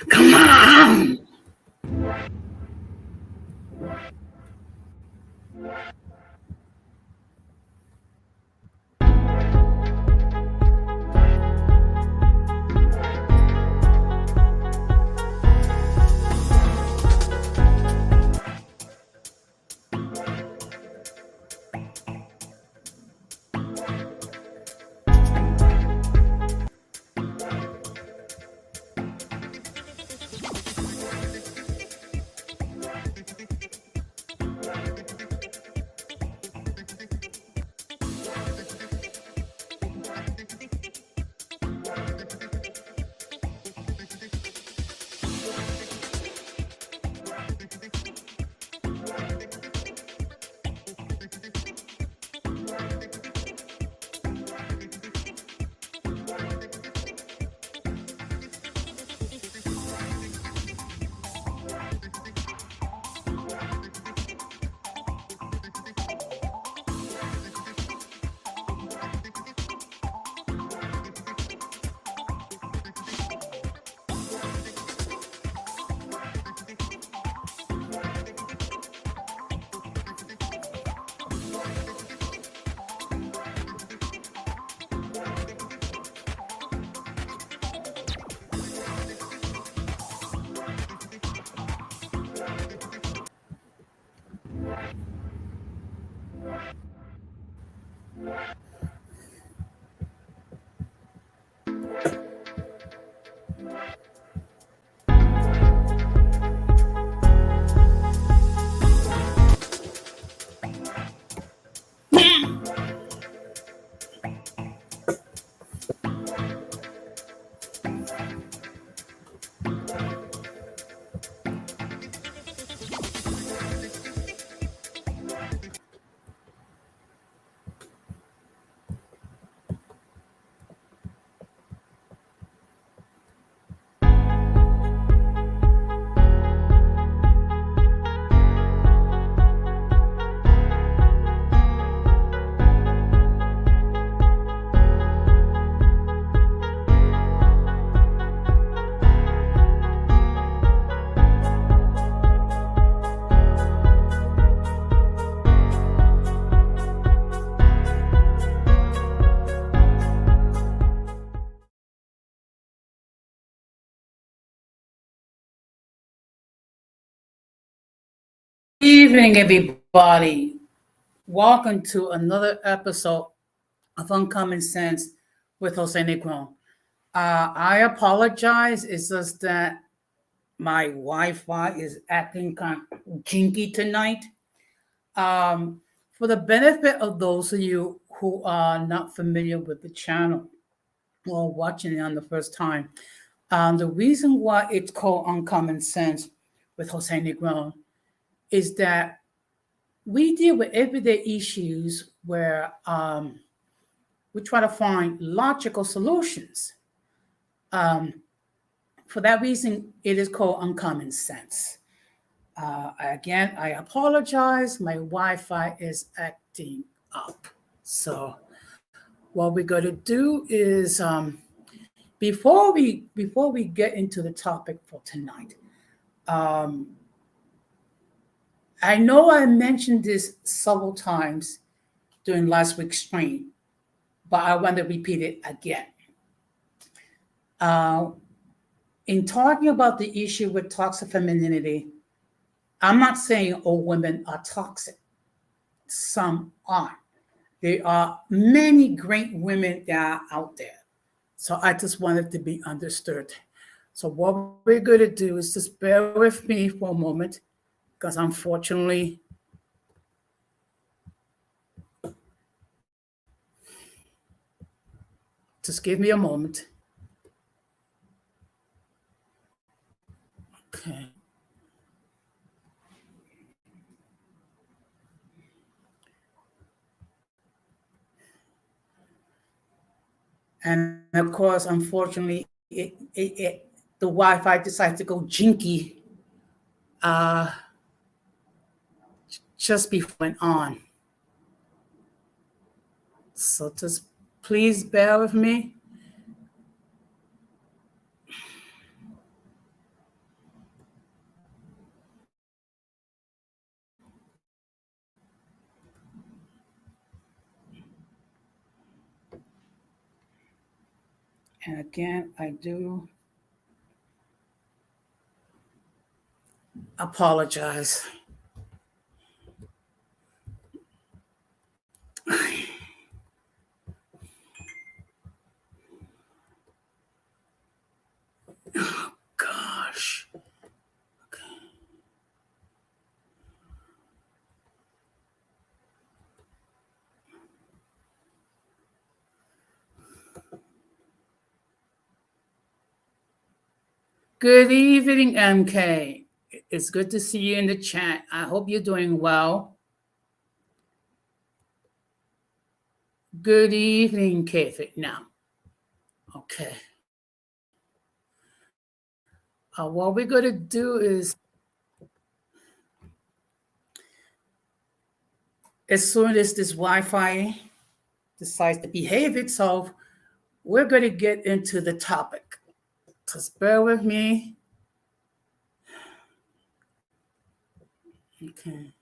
Come on! Evening, everybody. Welcome to another episode of Uncommon Sense with Jose Negron. I apologize. It's just that my Wi-Fi is acting kind of jinky tonight. For the benefit of those of you who are not familiar with the channel or watching it on the first time, the reason why it's called Uncommon Sense with Jose Negron is that we deal with everyday issues where we try to find logical solutions. For that reason, it is called Uncommon Sense. Again, I apologize. My Wi-Fi is acting up. So what we're going to do is before we get into the topic for tonight, I know I mentioned this several times during last week's stream, but I want to repeat it again. In talking about the issue with toxic femininity, I'm not saying all women are toxic. Some are. There are many great women that are out there. So I just wanted to be understood. So what we're going to do is just bear with me for a moment, because unfortunately, just give me a moment. Okay. And of course, unfortunately, the Wi-Fi decides to go jinky uh, just before it went on. So just please bear with me. And again, I do apologize. Gosh. Good evening, MK. It's good to see you in the chat. I hope you're doing well. Good evening, Kathy. Now, okay. What we're going to do is, as soon as this Wi-Fi decides to behave itself, we're going to get into the topic. Just bear with me. Okay.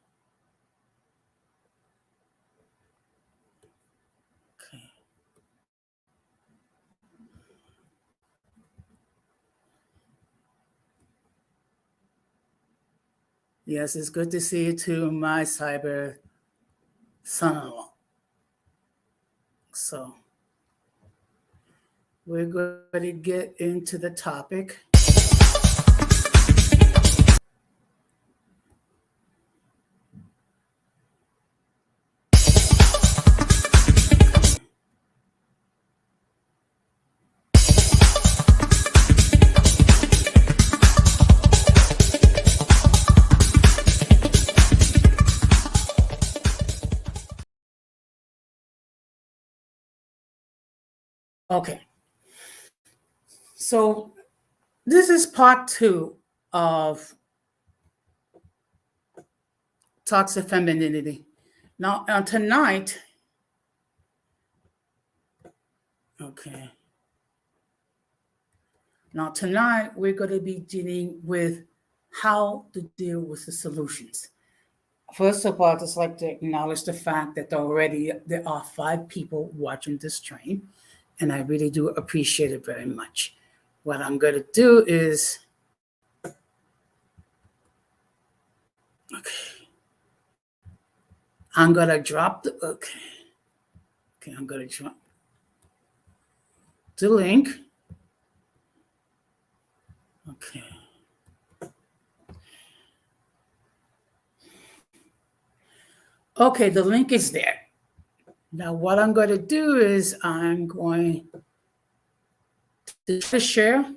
Okay. Yes, it's good to see you too, my cyber son-in-law. So we're going to get into the topic. Okay. So this is part 2 of toxic femininity. Now, tonight, okay. Now, tonight, we're going to be dealing with how to deal with the solutions. First of all, I'd just like to acknowledge the fact that there are 5 people watching this stream, and I really do appreciate it very much. What I'm going to do is, okay, I'm going to drop I'm going to drop the link. Okay. Okay, the link is there. Now, what I'm going to do is I'm going to share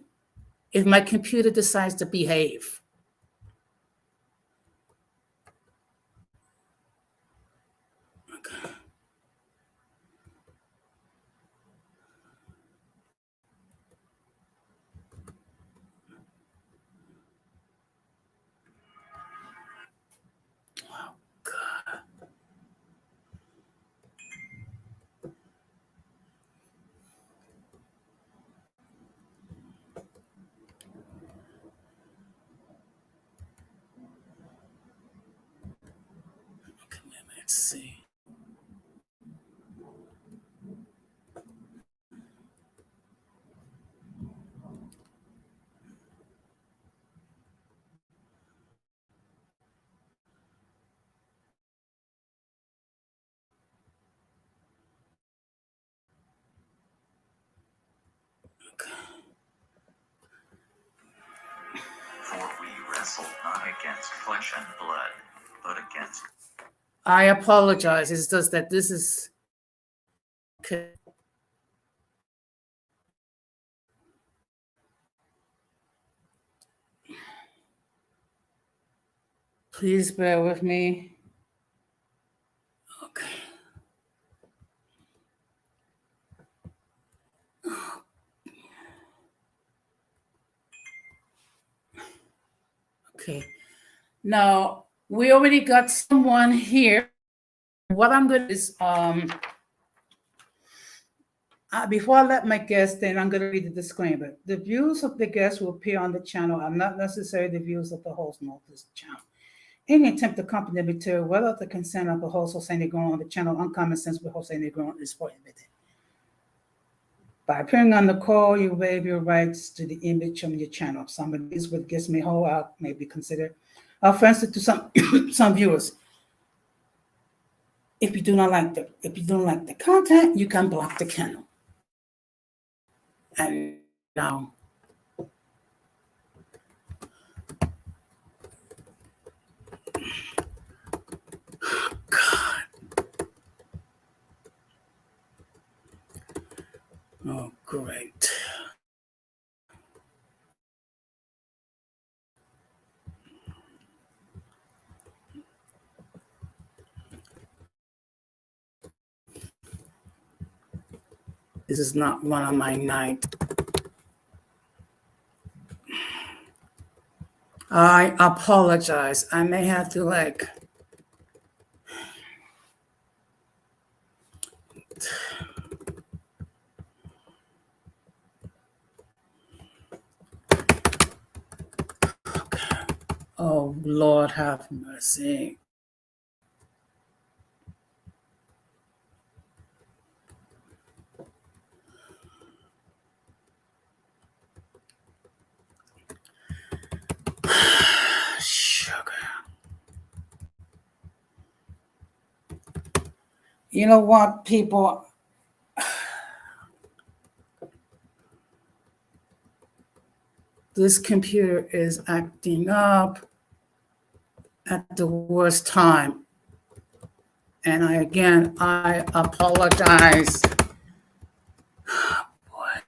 if my computer decides to behave. Okay. Oh, God. Okay, let's see. For we wrestle not against flesh and blood, but against. I apologize. It's just that this is. Okay. Please bear with me. Okay. Okay. Now we already got someone here. What I'm going to do is before I let my guest in, I'm going to read the disclaimer. The views of the guests who appear on the channel are not necessarily the views of the host of this channel. Any attempt to copy the material without the consent of the host Jose Negron on the channel Uncommon Sense with Jose Negron is prohibited. By appearing on the call, you waive your rights to the image on your channel. Some of these with guests may hold out may be considered offensive to some some viewers. If you don't like the content, you can block the channel. And now, God, oh great. This is not one of my nights. I apologize. I may have to oh Lord have mercy. Sugar. You know what, people? This computer is acting up at the worst time. And I apologize. Boy.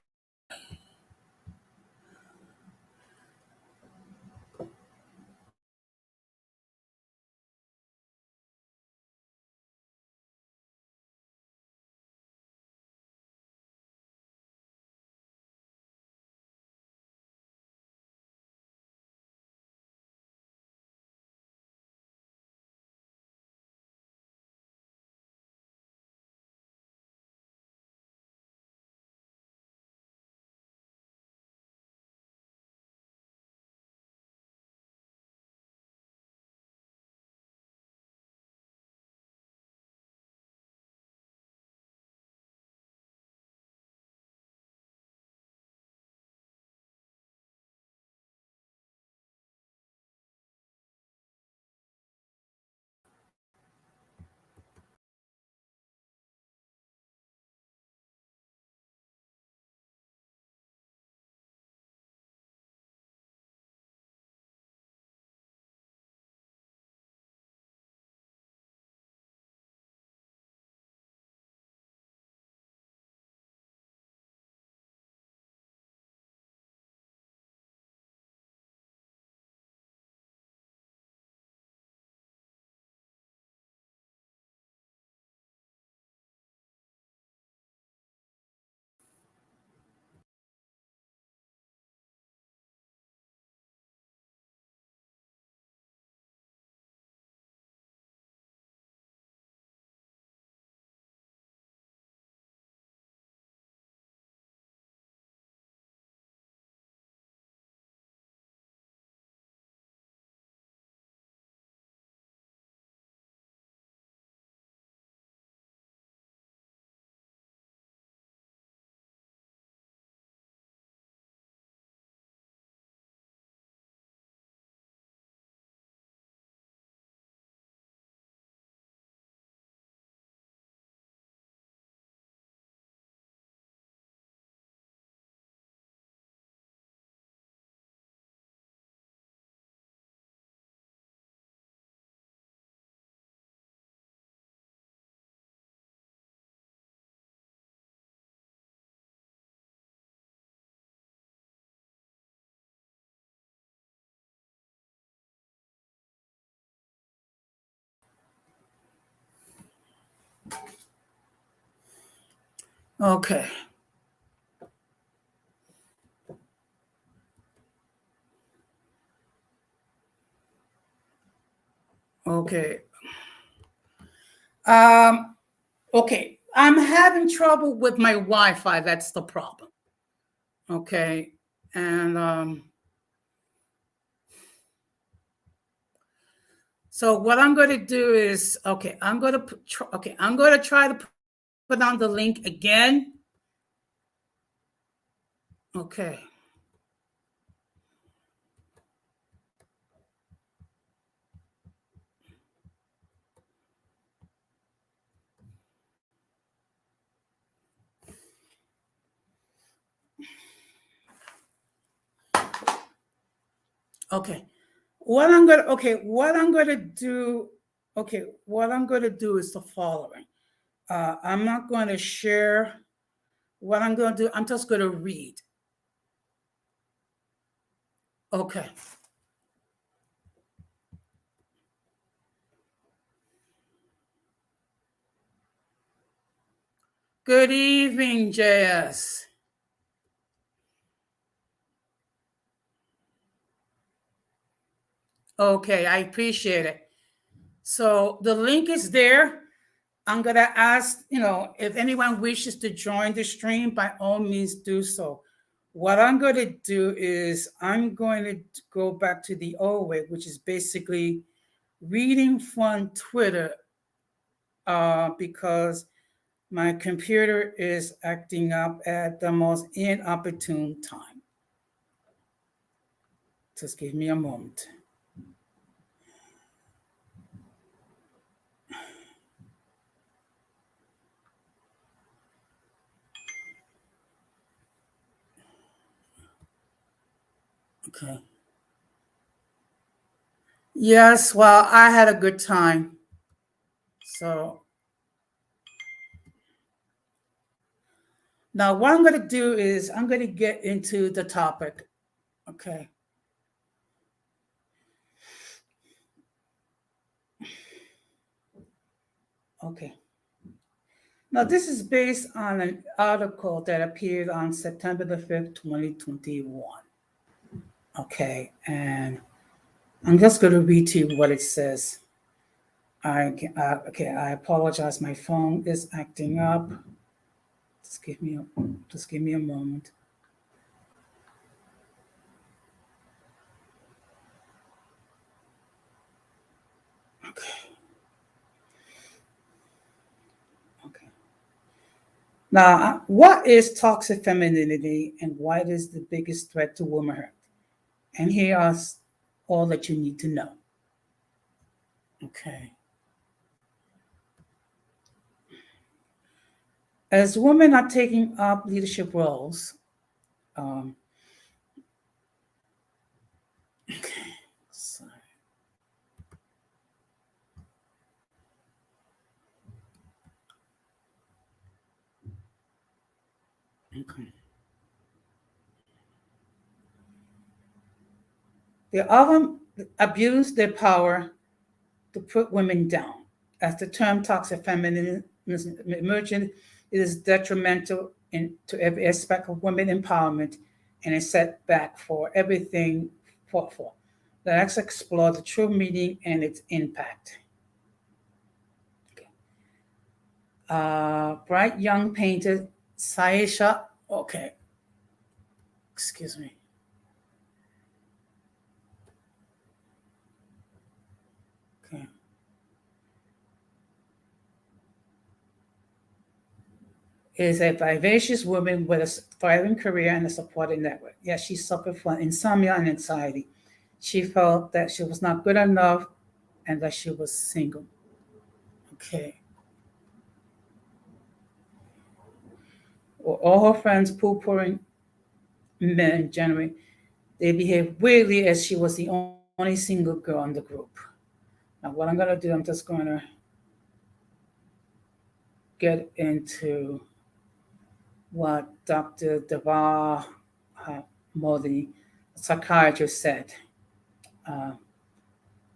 Okay. Okay. Um, okay. I'm having trouble with my Wi-Fi. That's the problem. Okay. And so what I'm going to do is, okay, I'm going to try to put on the link again. Okay. Okay. What I'm gonna do, what I'm gonna do is the following. I'm not gonna share what I'm gonna do. I'm just gonna read. Okay. Good evening, JS. Okay, I appreciate it. So the link is there. I'm gonna ask, if anyone wishes to join the stream, by all means do so. What I'm going to do is I'm going to go back to the old way, which is basically reading from Twitter, because my computer is acting up at the most inopportune time. Just give me a moment. Okay. Yes, well, I had a good time. So now what I'm going to do is I'm going to get into the topic. Okay. Okay. Now, this is based on an article that appeared on September the 5th, 2021. Okay. And I'm just going to read to you what it says. I apologize. My phone is acting up. Just give me a moment. Okay. Okay. Now, what is toxic femininity and why it is the biggest threat to womanhood? And here are all that you need to know. Okay. As women are taking up leadership roles, um, okay, sorry. Okay. They often abuse their power to put women down. As the term toxic feminism emerging, it is detrimental to every aspect of women empowerment and a setback for everything fought for. Let's explore the true meaning and its impact. Okay. Bright young painter Saisha, okay, excuse me. Okay. Is a vivacious woman with a thriving career and a supporting network. Yet she suffered from insomnia and anxiety. She felt that she was not good enough and that she was single. Okay. Well, all her friends poo-pooing men generally, they behaved weirdly as she was the only single girl in the group. Now, what I'm going to do, I'm just going to get into what Dr. Devar Modi, a psychiatrist, said. Uh,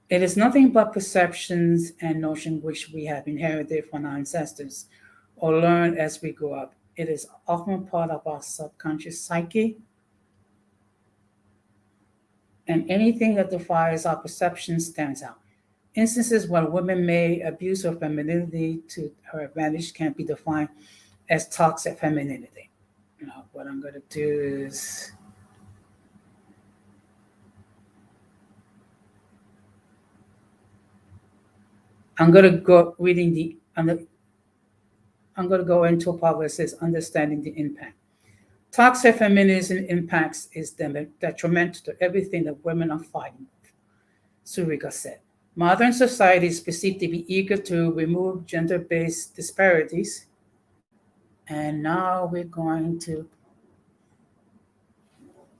It is nothing but perceptions and notions which we have inherited from our ancestors or learned as we grow up. It is often part of our subconscious psyche, and anything that defies our perception stands out. Instances where women may abuse her femininity to her advantage can be defined as toxic femininity. Now, what I'm going to do is I'm going to go reading I'm going to go into a part where it says understanding the impact. Toxic feminism impacts is detrimental to everything that women are fighting. Suriga said. Modern society is perceived to be eager to remove gender based disparities. And now we're going to.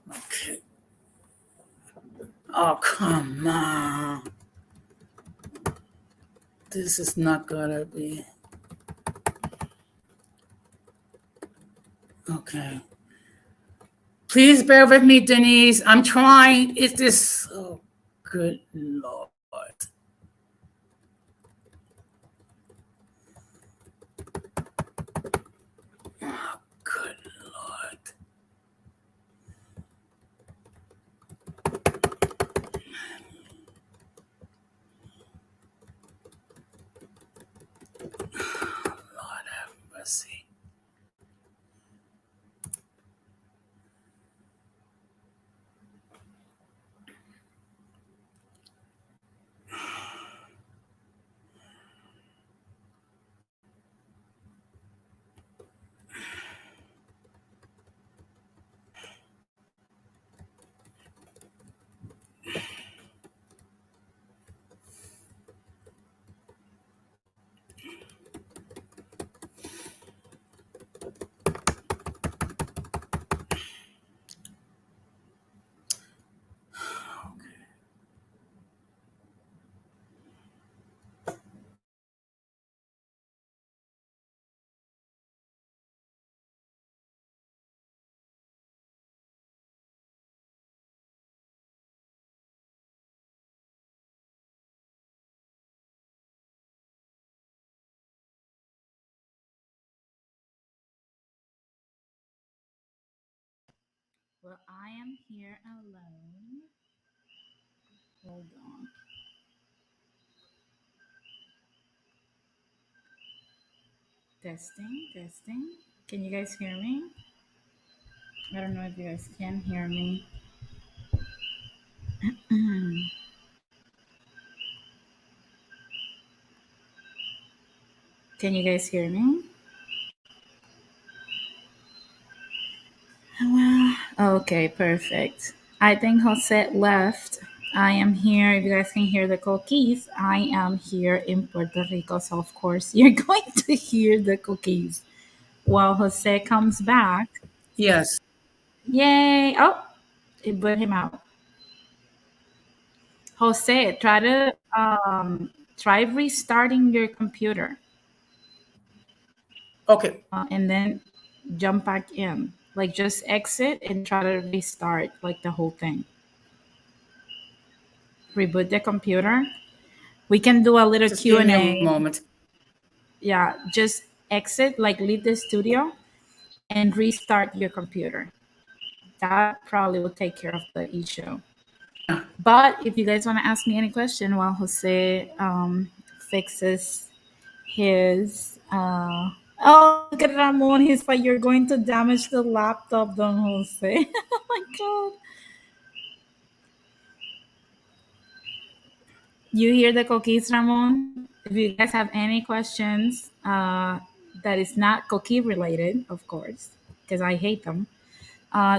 Okay. Oh, come on. This is not going to be. Okay. Please bear with me, Denise. I'm trying. Is this. Oh, good Lord. Oh, good Lord. Lord have mercy. Well, I am here alone. Hold on. Testing, testing. Can you guys hear me? I don't know if you guys can hear me. Can you guys hear me? Well, okay, perfect. I think Jose left. I am here. If you guys can hear the cookies, I am here in Puerto Rico. So, of course, you're going to hear the cookies. While Jose comes back, Yes. Yay! Oh, it put him out. Jose, try restarting your computer Okay. and then jump back in. Like just exit and try to restart like the whole thing. Reboot the computer. We can do a little Just give me a Q&A. moment. Yeah, just exit, like leave the studio and restart your computer. That probably will take care of the issue. Yeah. But if you guys want to ask me any question while Jose fixes his oh, look at Ramon. He's like, you're going to damage the laptop, Don Jose. Oh my god. You hear the cookies, Ramon? If you guys have any questions that is not cookie related, of course, because I hate them,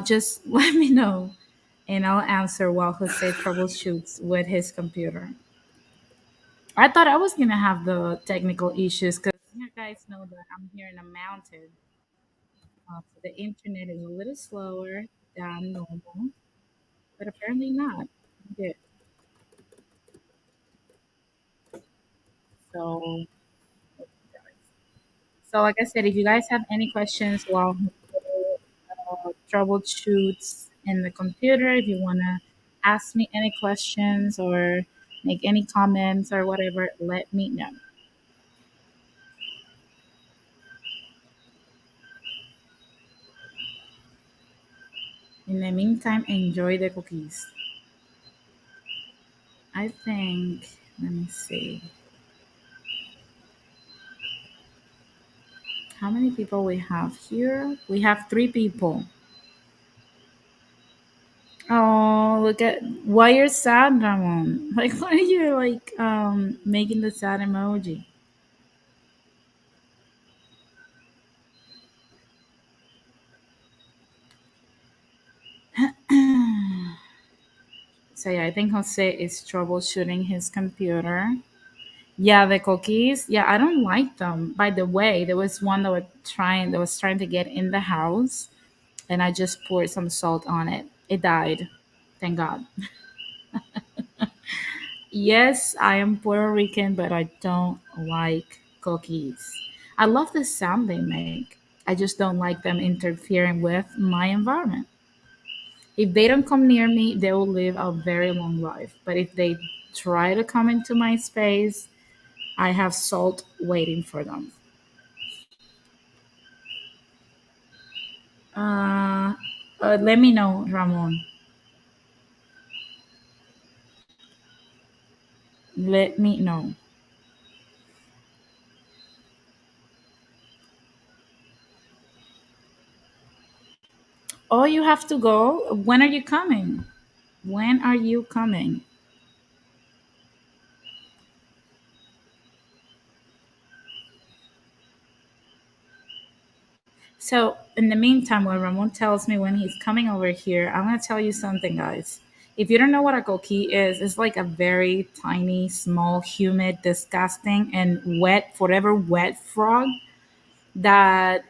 just let me know and I'll answer while Jose troubleshoots with his computer. I thought I was gonna have the technical issues because you guys know that I'm here in a mountain. So the internet is a little slower than normal, but apparently not. Good. So, so like I said, if you guys have any questions while troubleshoots in the computer, if you wanna ask me any questions or make any comments or whatever, let me know. In the meantime, enjoy the cookies. I think Let me see. How many people we have here? We have three people. Oh, look at why you're sad, Ramon. Like, why are you like making the sad emoji? So yeah, I think Jose is troubleshooting his computer. Yeah, the cookies. Yeah, I don't like them. By the way, there was one that was trying to get in the house, and I just poured some salt on it. It died. Thank God. Yes, I am Puerto Rican, but I don't like cookies. I love the sound they make. I just don't like them interfering with my environment. If they don't come near me, they will live a very long life. But if they try to come into my space, I have salt waiting for them. Uh, Let me know, Ramon. Let me know. Oh, you have to go. When are you coming? When are you coming? So, in the meantime, when Ramon tells me when he's coming over here, I'm going to tell you something, guys. If you don't know what a coquille is, it's like a very tiny, small, humid, disgusting, and wet, forever wet frog that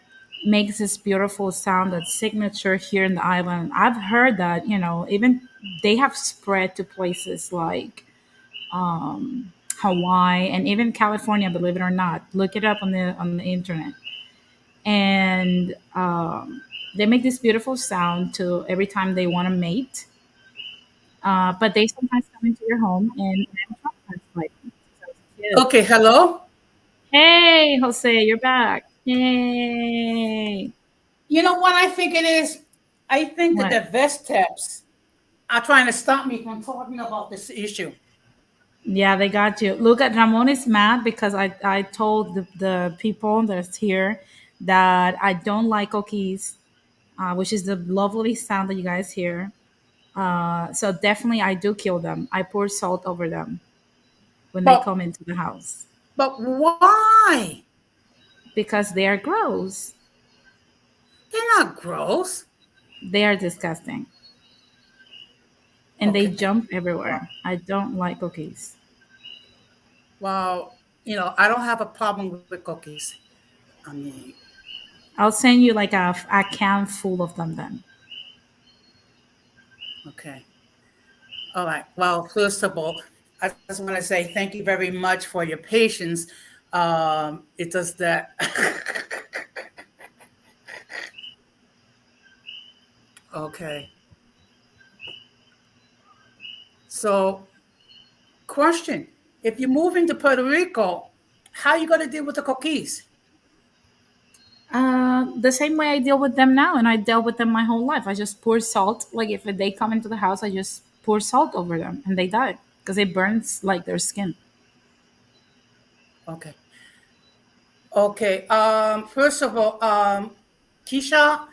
makes this beautiful sound that's signature here in the island. I've heard that, even they have spread to places like Hawaii and even California, believe it or not. Look it up on the internet. And they make this beautiful sound to every time they want to mate. But they sometimes come into your home and sometimes like so cute. Okay, hello. Hey, Jose, you're back. Hey, You know what I think it is? I think that what? the vest taps are trying to stop me from talking about this issue. Yeah, they got you. Look at Ramon is mad because I told the people that's here that I don't like cookies, which is the lovely sound that you guys hear. So definitely I do kill them. I pour salt over them when they But come into the house but why? because they are gross. They're not gross. They are disgusting. And they Okay. jump Well, everywhere. I don't like cookies. well, I don't have a problem with cookies. I mean, I'll send you like a can full of them then. okay. All right. Well, first of all, I just want to say thank you very much for your patience. It does that. Okay. So, question: if you move into Puerto Rico, how you going to deal with the cookies? The same way I deal with them now, and I dealt with them my whole life. I just pour salt. Like if they come into the house, I just pour salt over them, and they die because it burns like their skin. Okay. Okay. First of all, Keisha,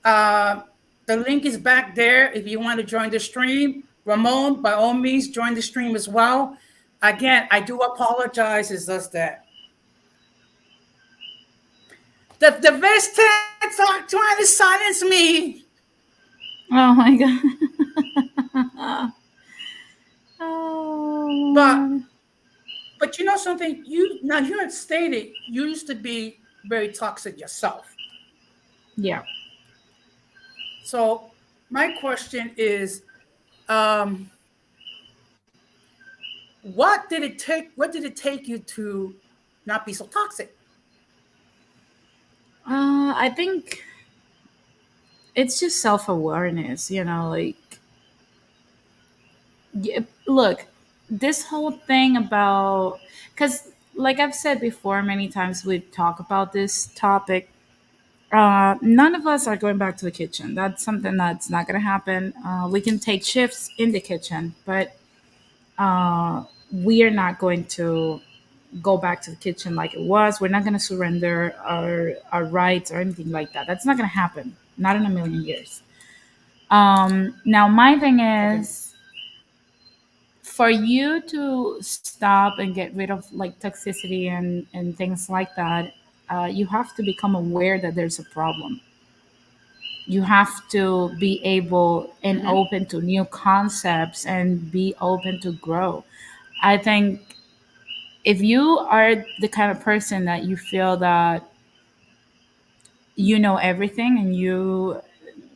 uh, the link is back there if you want to join the stream. Ramon, by all means, join the stream as well. Again, I do apologize. It's just that the Vestets are trying to silence me. Oh my god. But Oh, but you know something? You had stated you used to be very toxic yourself. yeah. So my question is, um, what did it take you to not be so toxic? I think it's just self awareness. Like look, this whole thing about because like I've said before many times we've talked about this topic. None of us are going back to the kitchen. That's something that's not going to happen. We can take shifts in the kitchen, but we are not going to go back to the kitchen like it was. We're not going to surrender our rights or anything like that. That's not going to happen. Not in a million years. Now, my thing Okay. is for you to stop and get rid of like toxicity and things like that. You have to become aware that there's a problem. You have to be able and Mm-hmm. open to new concepts and be open to grow. I think if you are the kind of person that you feel that you know everything and you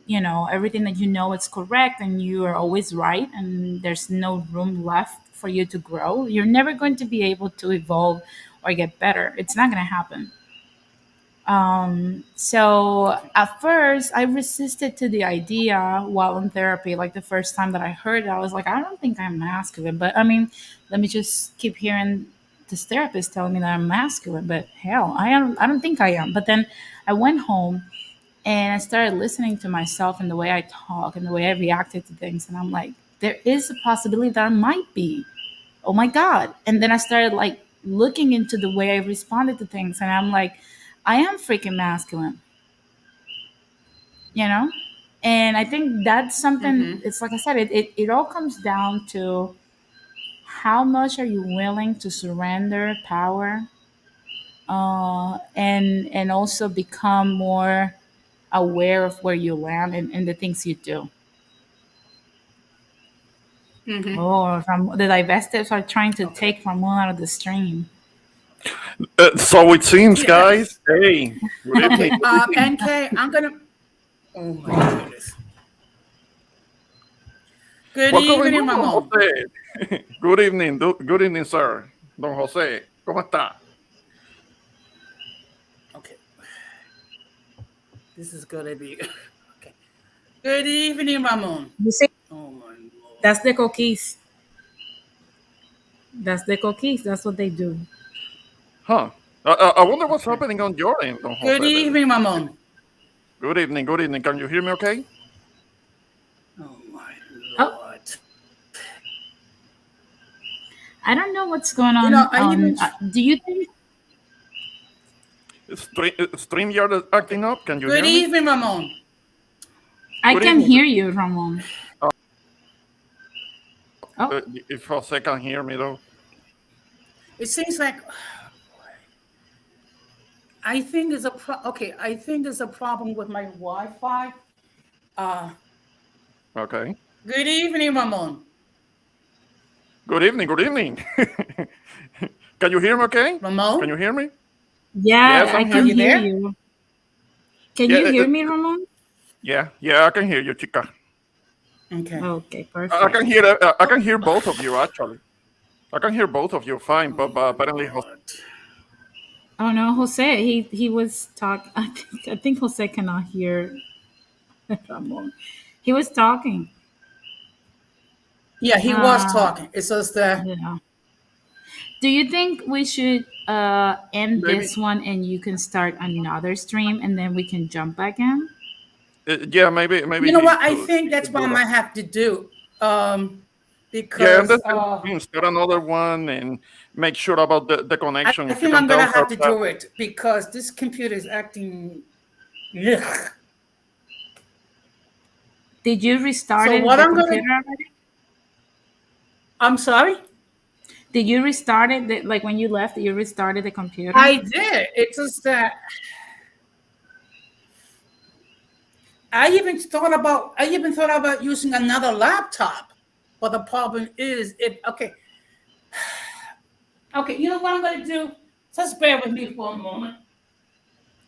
know everything that you know is correct and you are always right and there's no room left for you to grow, you're never going to be able to evolve or get better. It's not going to happen. So Okay. at first I resisted to the idea while in therapy. Like the first time that I heard it, I was like, I don't think I'm masculine. But I mean, let me just keep hearing this therapist telling me that I'm masculine. But hell, I don't think I am. But then I went home and I started listening to myself and the way I talk and the way I reacted to things. And I'm like, there is a possibility that I might be. Oh my God. And then I started like looking into the way I responded to things. And I'm like, I am freaking masculine, you know? And I think that's something, Mm-hmm. it's like I said, it all comes down to how much are you willing to surrender power, and also become more aware of where you land and the things you do. Mm-hmm. Oh, from the divestives are trying to Okay. take Ramon out of the stream. So it seems, guys. Yes. Hey, good evening. Okay. Good evening. NK, I'm gonna. Oh my goodness. Good What's going evening, on, Don Ramon. Jose? Good evening. Good evening, sir. Don Jose, ¿cómo está? Okay. This is gonna be. Okay. Good evening, Ramon. You see, Oh my lord. that's the cookies. That's the cookies. That's what they do. Huh. I wonder what's Okay. happening on your end, Don Good Jose. evening, Ramon. Good evening. Good evening. Can you hear me okay? Oh my Oh, lord. I don't know what's going You know, on. I even. Do you think StreamYard is acting up. Can you Good hear me? evening, Ramon. I Good can evening. hear you, Ramon? Oh, If Jose can hear me, though. It seems like I think there's a okay. I think there's a problem with my Wi-Fi. Uh, Okay. Good evening, Ramon. Good evening. Good evening. Can you hear me okay? Can Ramon, you hear me? yeah, Yes, I I'm are here. can you hear there? you. Can you Yeah, hear me, Ramon? yeah, I can hear you, chica. Okay. Okay, I perfect. can hear I Oh, can hear both of you actually. I can hear both of you fine, oh but my apparently lord. Oh no, Jose, he was talk. I think Jose cannot hear Ramon. He was talking. Yeah, he was Uh, talking. It's just that yeah. Do you think we should end maybe this one and you can start another stream and then we can jump back in? yeah, maybe you know what he that's could what I do that. might have to do. Yeah, and then Because start another one and make sure about the connection. I If you think can I'm gonna tell her have to that do it because this computer is acting. Ugh. Did you restart So it, what the I'm gonna. computer already? I'm sorry. Did you restart it? Like when you left, you restarted the computer? I did. It's just that I even thought about using another laptop. But the problem is it okay. Okay, you know what I'm gonna do? Just bear with me for a moment.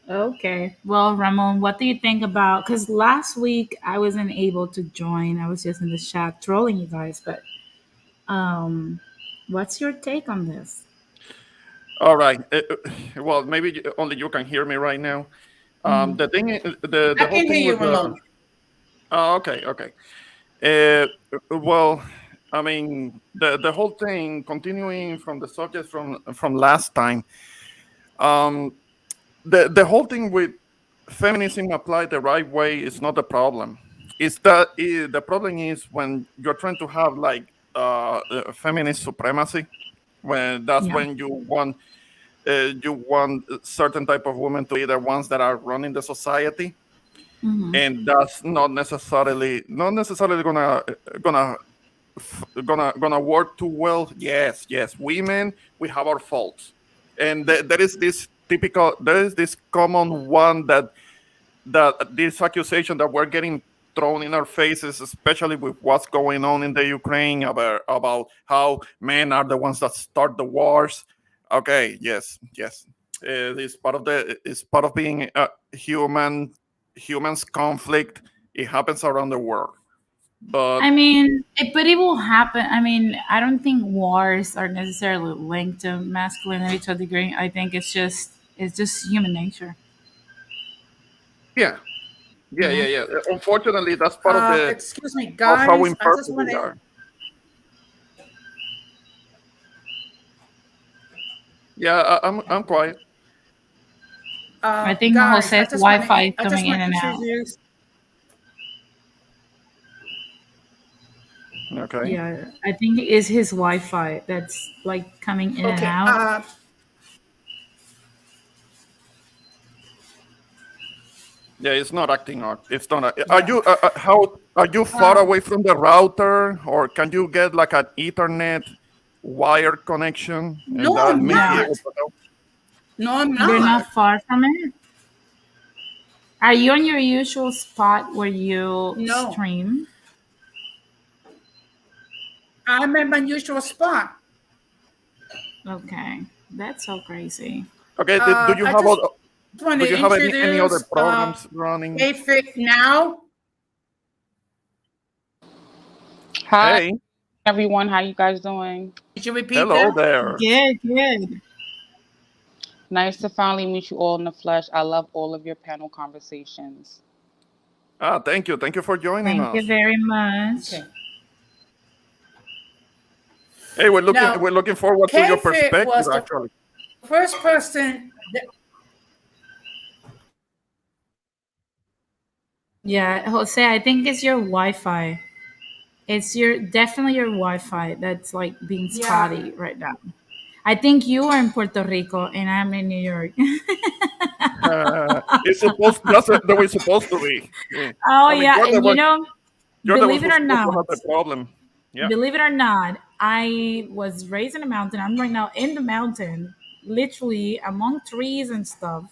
Okay. Well, Ramon, what do you think about? Because last week I wasn't able to join. I was just in the chat trolling you guys. But what's your take on this? all right. Well, maybe only you can hear me right now. The thing the I whole can hear thing you, with the Ramon. okay, okay. Uh, well, I mean, the whole thing, continuing from the subject from last time, um, the whole thing with feminism applied the right way is not the problem. It's that the problem is when you're trying to have like feminist supremacy. That's Yeah. when you want a certain type of women to be the ones that are running the society, and that's not necessarily gonna gonna work too well. Yes, women, we have our faults, and there is this common one that this accusation that we're getting thrown in our faces, especially with what's going on in the Ukraine about how men are the ones that start the wars. Okay, yes, it's part of being a humans conflict. It happens around the world, but I mean, but it will happen. I mean, I don't think wars are necessarily linked to masculinity to a degree. I think it's just human nature. yeah, yeah, Yeah. yeah, yeah. Unfortunately, that's part of the Excuse me, of how guys. I just imperfect want we to. are. Yeah, I'm quiet. I think Guys, Jose's Wi-Fi is I just coming in want to and out. introduce. Okay. Yeah, I think it is his Wi-Fi that's like coming in and Okay. out. Yeah, it's not acting up. It's not. Are Yeah. you how are you far away from the router, or can you get like an Ethernet wire connection, and No, that I'm may be No, able not. to help? No, I'm you're not. not far from it. Are you on your usual spot where you No, stream? I'm in my usual spot. Okay, that's so crazy. Okay. I just want Do to you have any other introduce programs running? Fit now. Hi, Hey, everyone. How you guys doing? Did you repeat hello that? there. Good, good. Nice to finally meet you all in the flesh. I love all of your panel conversations. Thank you for joining Thank you us. very much. Okay. Hey, Now, we're looking forward to your Fit perspective. was the Actually, first person. Yeah, Jose, I think it's your Wi-Fi. It's your definitely your Wi-Fi that's like being Yeah. spotty right now. I think you are in Puerto Rico and I'm in New York. it's supposed the way it's supposed to be. Yeah. Oh I mean, yeah, and you're the one believe it who's or supposed to not, have the problem. Yeah. I was raised in a mountain. I'm right now in the mountain, literally among trees and stuff.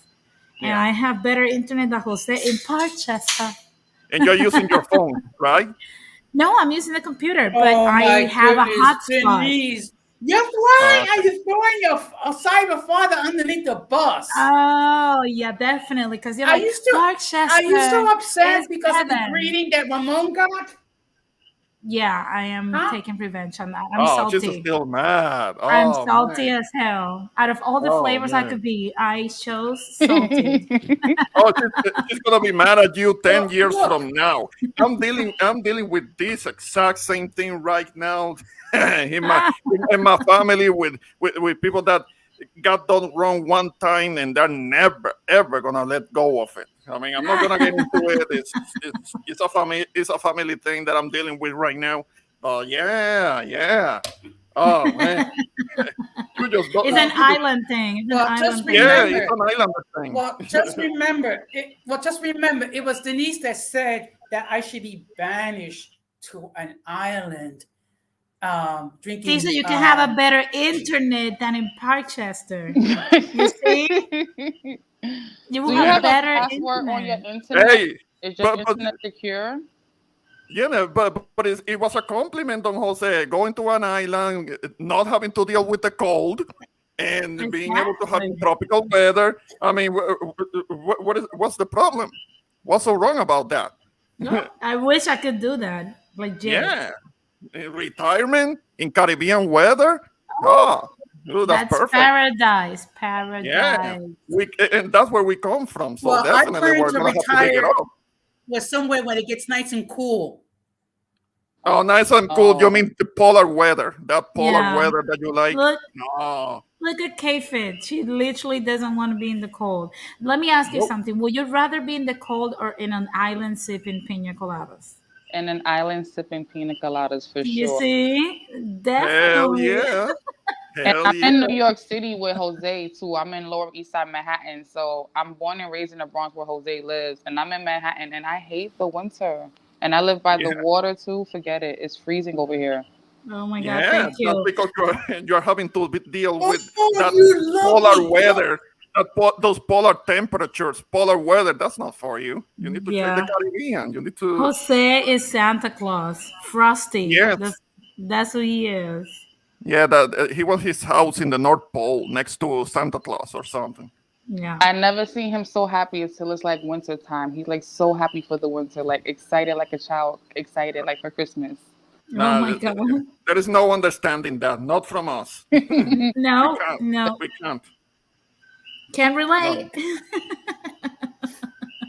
And Yeah. I have better internet than Jose in Parchester. And you're using your phone, right? No, I'm using the computer, but Oh I my have a goodness, hotspot. Denise! Yes, why are Okay. you throwing a cyber father underneath the bus? Oh yeah, definitely. Because you're Are like you still are you Parkchester still upset is because of the heaven. greeting that Ramon got? Yeah, I am Huh? taking revenge on that. I'm Oh, she's salty. still mad. I'm Oh salty man. as hell. Out of all the Oh flavors I man. could be, I chose salty. Oh, she's gonna be mad at you 10 years Look, from now. I'm dealing with this exact same thing right now in my family with people that got done wrong one time and they're never ever gonna let go of it. I mean, I'm not gonna get into it. It's a family thing that I'm dealing with right now. But yeah. Oh man, you just don't. It's an well, You just, island thing. It's an well, just island thing. yeah, remember. it's an islander thing. Just remember. It was Denise that said that I should be banished to an island, See, so drinking. you can have a better internet than in Parkchester. You see? You Do will you have have a better password on your internet. internet? Hey, Is your but internet secure? yeah, no, but it was a compliment on Jose going to an island, not having to deal with the cold, and being able to have Exactly. tropical weather. I mean, what's the problem? What's so wrong about that? No, I wish I could do that. Legit. Yeah, retirement in Caribbean weather. Oh, Oh, that's that's perfect. paradise. Yeah, Paradise. and that's where we come from. So Well, I definitely plan we're to gonna have to dig it retire up. with somewhere when it gets nice and cool. Oh, nice and cool. You Oh, mean the polar weather? That polar Yeah. weather that you like? Look, No. look at K-Fit. She literally doesn't want to be in the cold. Let me ask you Nope. something. Would you rather be in the cold or in an island sipping pina coladas? in an island sipping pina coladas for You sure. see, Hell definitely. yeah. And Hell I'm yeah. in New York City with Jose too. I'm in Lower East Side Manhattan, so I'm born and raised in the Bronx where Jose lives, and I'm in Manhattan, and I hate the winter. And I live by Yeah. the water too. Forget it; it's freezing over here. Oh my God, Yeah. thank That's you. because you're having to deal with Oh, that you polar lucky. weather, those polar temperatures, polar weather. That's not for you. You need to check the Yeah. Caribbean. You need to. Jose is Santa Claus. Frosty. Yes. That's who he is. Yeah. That he wants his house in the North Pole next to Santa Claus or something. Yeah. I never seen him so happy until it's like winter time. He's like so happy for the winter, like excited like a child, excited like for Christmas. Oh No, my God. there is no understanding that. Not from us. We No, can't. no. We can't. Can't relate. No.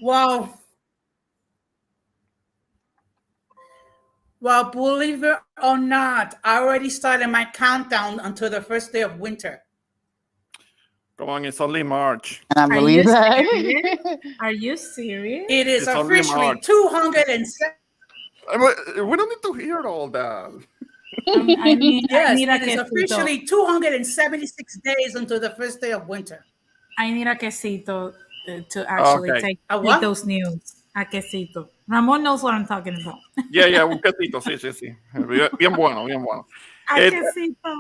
Well, well, believe it or not, I already started my countdown until the first day of winter. Come on, it's only March. And I Are believe you that. serious? Are you serious? It is It's only officially March. 207. We don't need to hear all that. I Yes, need a it is quesito. officially 276 days until the first day of winter. I need a quesito to actually Okay. A take what? those news. A quesito. Ramon knows what I'm talking about. Yeah, yeah, un quesito, sí, sí, sí. Bien bueno, bien bueno. A It, quesito.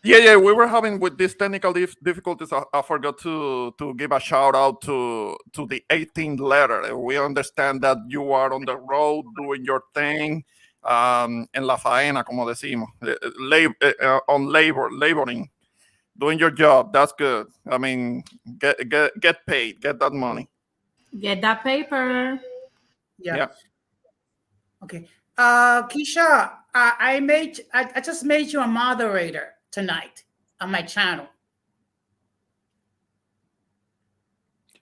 yeah, yeah, we were having with these technical difficulties. I forgot to give a shout out to the 18th letter. We understand that you are on the road doing your thing, en la faena, como decimos, on laboring, doing your job. That's good. I mean, get paid, get that money. Get that paper. Yeah. Yeah. Okay. Keisha, I just made you a moderator tonight on my channel.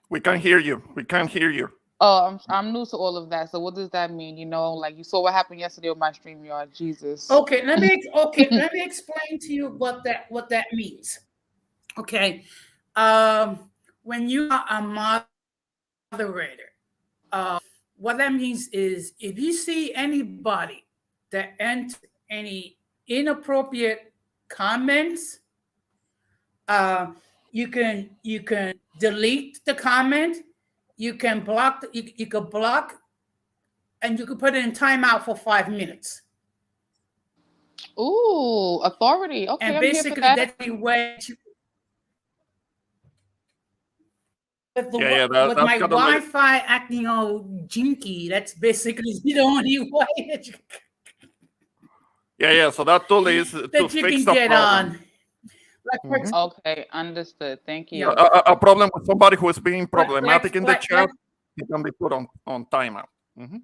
We can't hear you. We can't hear you. Oh, I'm new to all of that. So what does that mean? You know, like you saw what happened yesterday with my stream, y'all. Jesus. Let me explain to you what that means. Okay. When you are a moderator, what that means is if you see anybody that enters any inappropriate comments, you can delete the comment, you can block, you could block, and you could put it in timeout for 5 minutes. Ooh, authority. Okay, And I'm here for basically, that. that's the way Yeah, with that's my gotta let it. Wi-Fi acting all jinky. That's basically the only way Yeah, yeah. So that tool is to that you fix can the get problem. on. Like for Mhm. Okay, understood. Thank yeah, you. A problem with somebody who is being like problematic in the like like chat, it can be put on timeout. Mhm.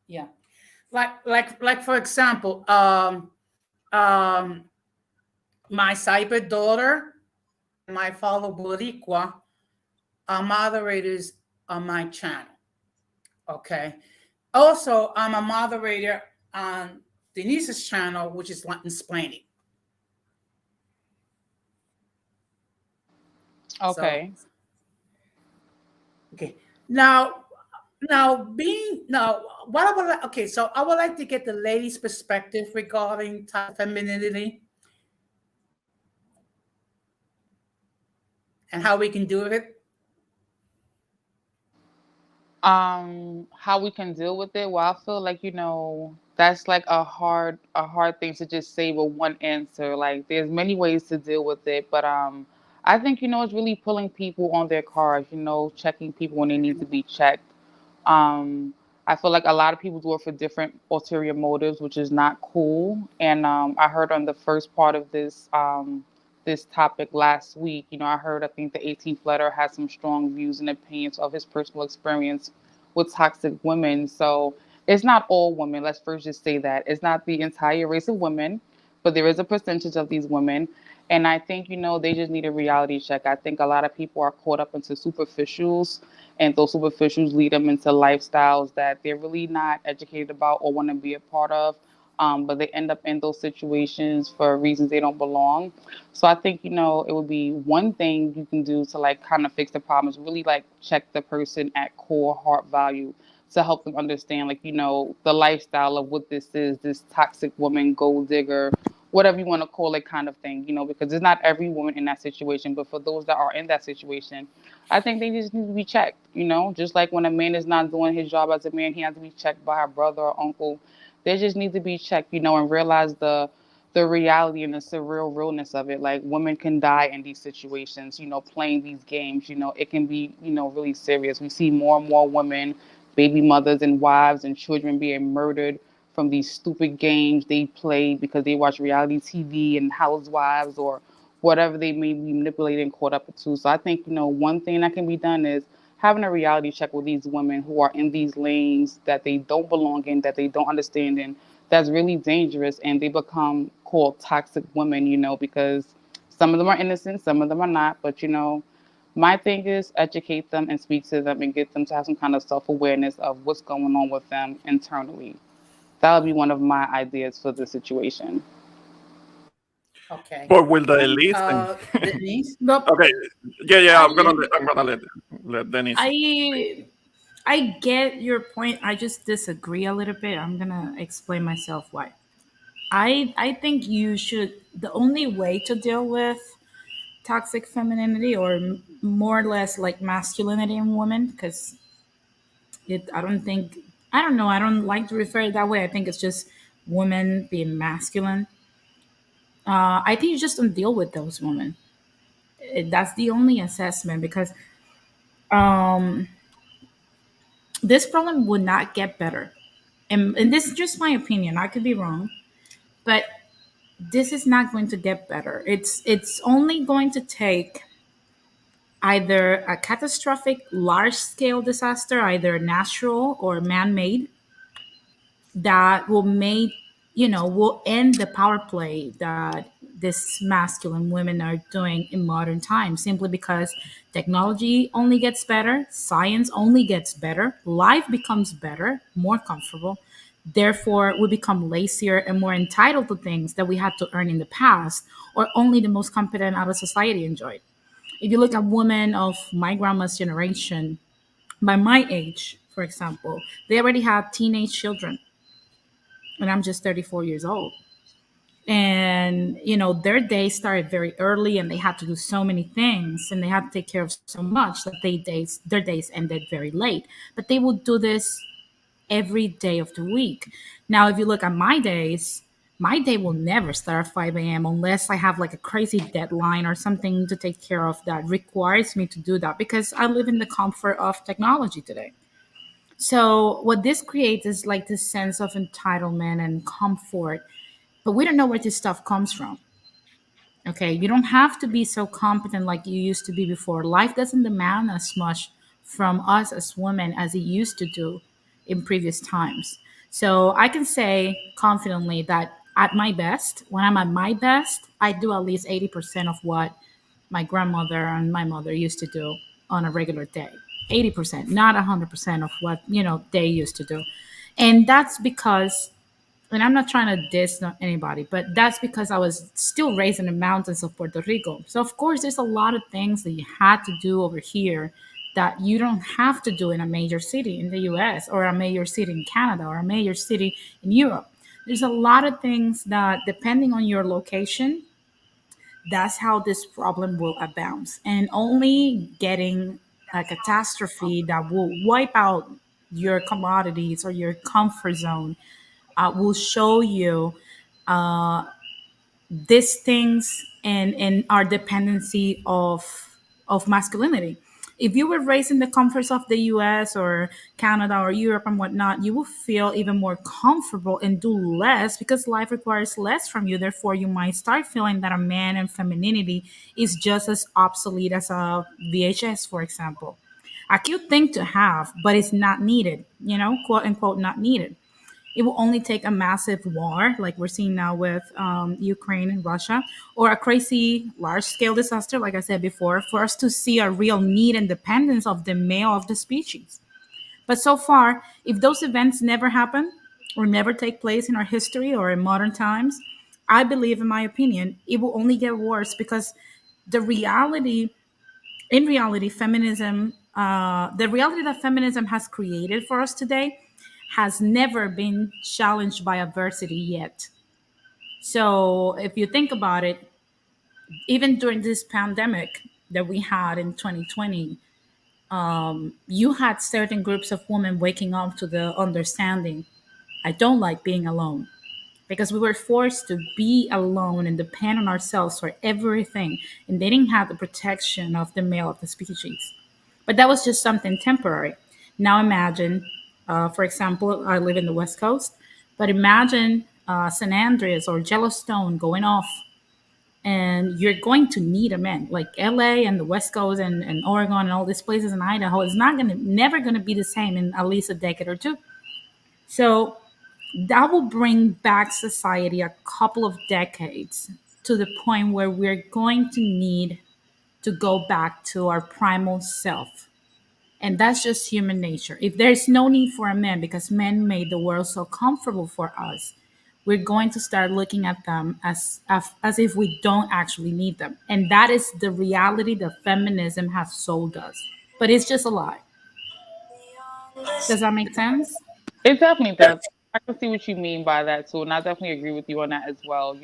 yeah, like for example, um, my cyber daughter, my follow Boricua, are moderators on my channel. Okay. Also, I'm a moderator on Denise's channel, which is Latin Splaining. So, Okay. okay. Now, what I would like, okay, so I would like to get the ladies' perspective regarding femininity and how we can do it. How we can deal with it? Well, I feel like, you know, that's like a hard thing to just say with one answer. Like there's many ways to deal with it, but I think, you know, it's really pulling people on their cars, you know, checking people when they need to be checked. Um, I feel like a lot of people do it for different ulterior motives, which is not cool. And I heard on the first part of this topic last week, you know, I think the 18th letter had some strong views and opinions of his personal experience with toxic women. So it's not all women. Let's first just say that it's not the entire race of women, but there is a percentage of these women. And I think, you know, they just need a reality check. I think a lot of people are caught up into superficials, and those superficials lead them into lifestyles that they're really not educated about or want to be a part of. but they end up in those situations for reasons they don't belong. So I think, it would be one thing you can do to like kind of fix the problem is really like check the person at core heart value to help them understand, like, the lifestyle of what this is, this toxic woman, gold digger, whatever you want to call it, kind of thing, because it's not every woman in that situation, but for those that are in that situation, I think they just need to be checked, just like when a man is not doing his job as a man, he has to be checked by a brother or uncle. They just need to be checked, and realize the reality and the surreal realness of it. Like, women can die in these situations, playing these games. It can be, really serious. We see more and more women, baby mothers and wives and children being murdered from these stupid games they play because they watch reality TV and housewives or whatever they may be manipulated and caught up to. So I think, one thing that can be done is having a reality check with these women who are in these lanes that they don't belong in, that they don't understand in, that's really dangerous, and they become called toxic women, because some of them are innocent, some of them are not, but my thing is educate them and speak to them and get them to have some kind of self-awareness of what's going on with them internally. That would be one of my ideas for the situation. Okay. But will they listen? Denise? But Okay. Yeah, yeah. I I'm gonna let Dennis. I I get your point. I just disagree a little bit. I'm gonna explain myself why. I think you should. The only way to deal with toxic femininity, or more or less like masculinity in women, because it. I don't think. I don't know. I don't like to refer it that way. I think it's just women being masculine. I think you just don't deal with those women. That's the only assessment, because um, this problem would not get better. And this is just my opinion. I could be wrong, but this is not going to get better. It's only going to take either a catastrophic large scale disaster, either natural or man made, that will make, will end the power play that this masculine women are doing in modern times, simply because technology only gets better, science only gets better, life becomes better, more comfortable. Therefore, we become lazier and more entitled to things that we had to earn in the past, or only the most competent out of society enjoyed. If you look at women of my grandma's generation, by my age, for example, they already have teenage children, and I'm just 34 years old. And their day started very early, and they had to do so many things, and they had to take care of so much that their days ended very late. But they would do this every day of the week. Now, if you look at my days, my day will never start at 5 a.m. unless I have like a crazy deadline or something to take care of that requires me to do that, because I live in the comfort of technology today. So what this creates is like this sense of entitlement and comfort, but we don't know where this stuff comes from. Okay, you don't have to be so competent like you used to be before. Life doesn't demand as much from us as women as it used to do in previous times. So I can say confidently that at my best, when I'm at my best, I do at least 80% of what my grandmother and my mother used to do on a regular day. 80%, not 100% of what, they used to do. And that's because, and I'm not trying to diss anybody, but that's because I was still raised in the mountains of Puerto Rico. So of course, there's a lot of things that you had to do over here that you don't have to do in a major city in the US, or a major city in Canada, or a major city in Europe. There's a lot of things that, depending on your location, that's how this problem will abound. And only getting a catastrophe that will wipe out your commodities or your comfort zone will show you these things, and our dependency of masculinity. If you were raised in the comforts of the US or Canada or Europe and whatnot, you will feel even more comfortable and do less, because life requires less from you. Therefore, you might start feeling that a man and femininity is just as obsolete as a VHS, for example. A cute thing to have, but it's not needed, quote unquote, not needed. It will only take a massive war, like we're seeing now with Ukraine and Russia, or a crazy large scale disaster, like I said before, for us to see a real need and dependence of the male of the species. But so far, if those events never happen, or never take place in our history or in modern times, I believe, in my opinion, it will only get worse because the reality, in reality, feminism, the reality that feminism has created for us today has never been challenged by adversity yet. So if you think about it, even during this pandemic that we had in 2020, you had certain groups of women waking up to the understanding, I don't like being alone, because we were forced to be alone and depend on ourselves for everything, and they didn't have the protection of the male of the species. But that was just something temporary. Now imagine, for example, I live in the West Coast, but imagine San Andreas or Yellowstone going off, and you're going to need a man like LA and the West Coast and Oregon and all these places in Idaho is not going to, never going to be the same in at least a decade or two. So that will bring back society a couple of decades to the point where we're going to need to go back to our primal self. And that's just human nature. If there's no need for a man because men made the world so comfortable for us, we're going to start looking at them as if we don't actually need them. And that is the reality that feminism has sold us. But it's just a lie. Does that make sense? It definitely does. I can see what you mean by that too, and I definitely agree with you on that as well.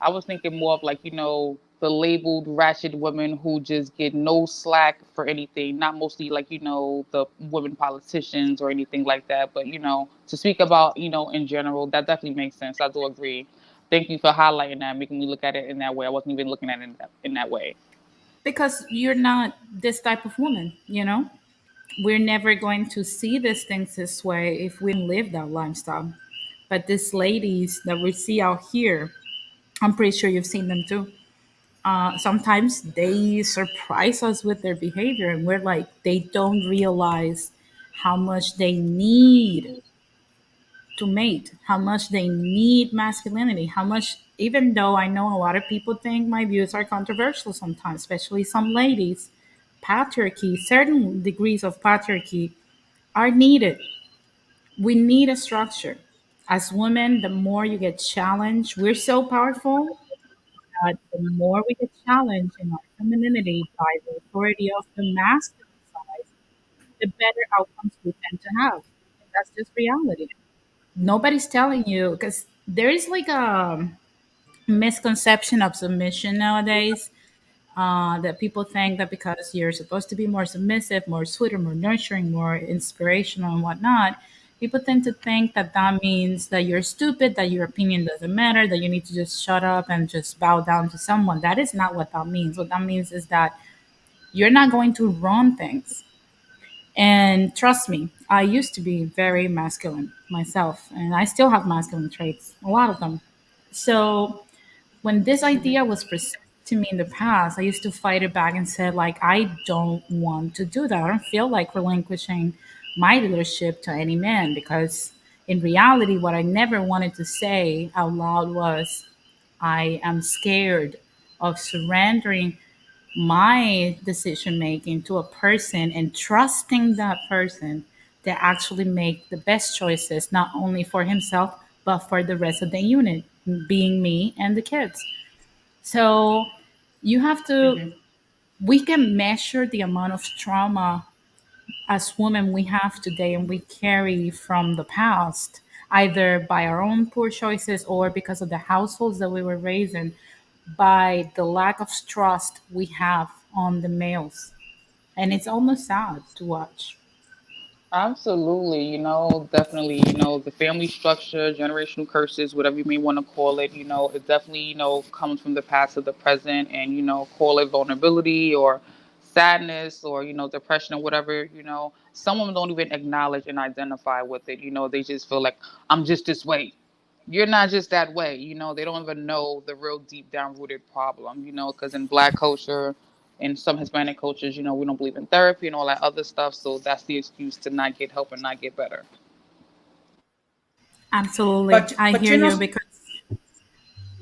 I was thinking more of like, the labeled ratchet women who just get no slack for anything, not mostly like, the women politicians or anything like that, but to speak about, in general, that definitely makes sense. I do agree. Thank you for highlighting that, making me look at it in that way. I wasn't even looking at it in that way. Because you're not this type of woman, you know? We're never going to see these things this way if we don't live that lifestyle. But these ladies that we see out here, I'm pretty sure you've seen them too. Sometimes they surprise us with their behavior, and we're like, they don't realize how much they need to mate, how much they need masculinity, how much, even though I know a lot of people think my views are controversial sometimes, especially some ladies, patriarchy, certain degrees of patriarchy are needed. We need a structure. As women, the more you get challenged, we're so powerful that the more we get challenged in our femininity by the authority of the masculine side, the better outcomes we tend to have. And that's just reality. Nobody's telling you because there is like a misconception of submission nowadays, that people think that because you're supposed to be more submissive, more sweeter, more nurturing, more inspirational, and whatnot, people tend to think that that means that you're stupid, that your opinion doesn't matter, that you need to just shut up and just bow down to someone. That is not what that means. What that means is that you're not going to run things. And trust me, I used to be very masculine myself, and I still have masculine traits, a lot of them. So when this idea was presented to me in the past, I used to fight it back and said, like, I don't want to do that. I don't feel like relinquishing my leadership to any man because in reality, what I never wanted to say out loud was, I am scared of surrendering my decision making to a person and trusting that person to actually make the best choices, not only for himself, but for the rest of the unit, being me and the kids. So you have to, we can measure the amount of trauma as women we have today and we carry from the past, either by our own poor choices or because of the households that we were raised in, by the lack of trust we have on the males. And it's almost sad to watch. Absolutely, definitely, the family structure, generational curses, whatever you may want to call it, it definitely, comes from the past to the present and, call it vulnerability or sadness or, depression or whatever, some of them don't even acknowledge and identify with it. They just feel like I'm just this way. You're not just that way. They don't even know the real deep down rooted problem, because in Black culture, in some Hispanic cultures, we don't believe in therapy and all that other stuff. So that's the excuse to not get help and not get better. Absolutely. But I but hear you you know, because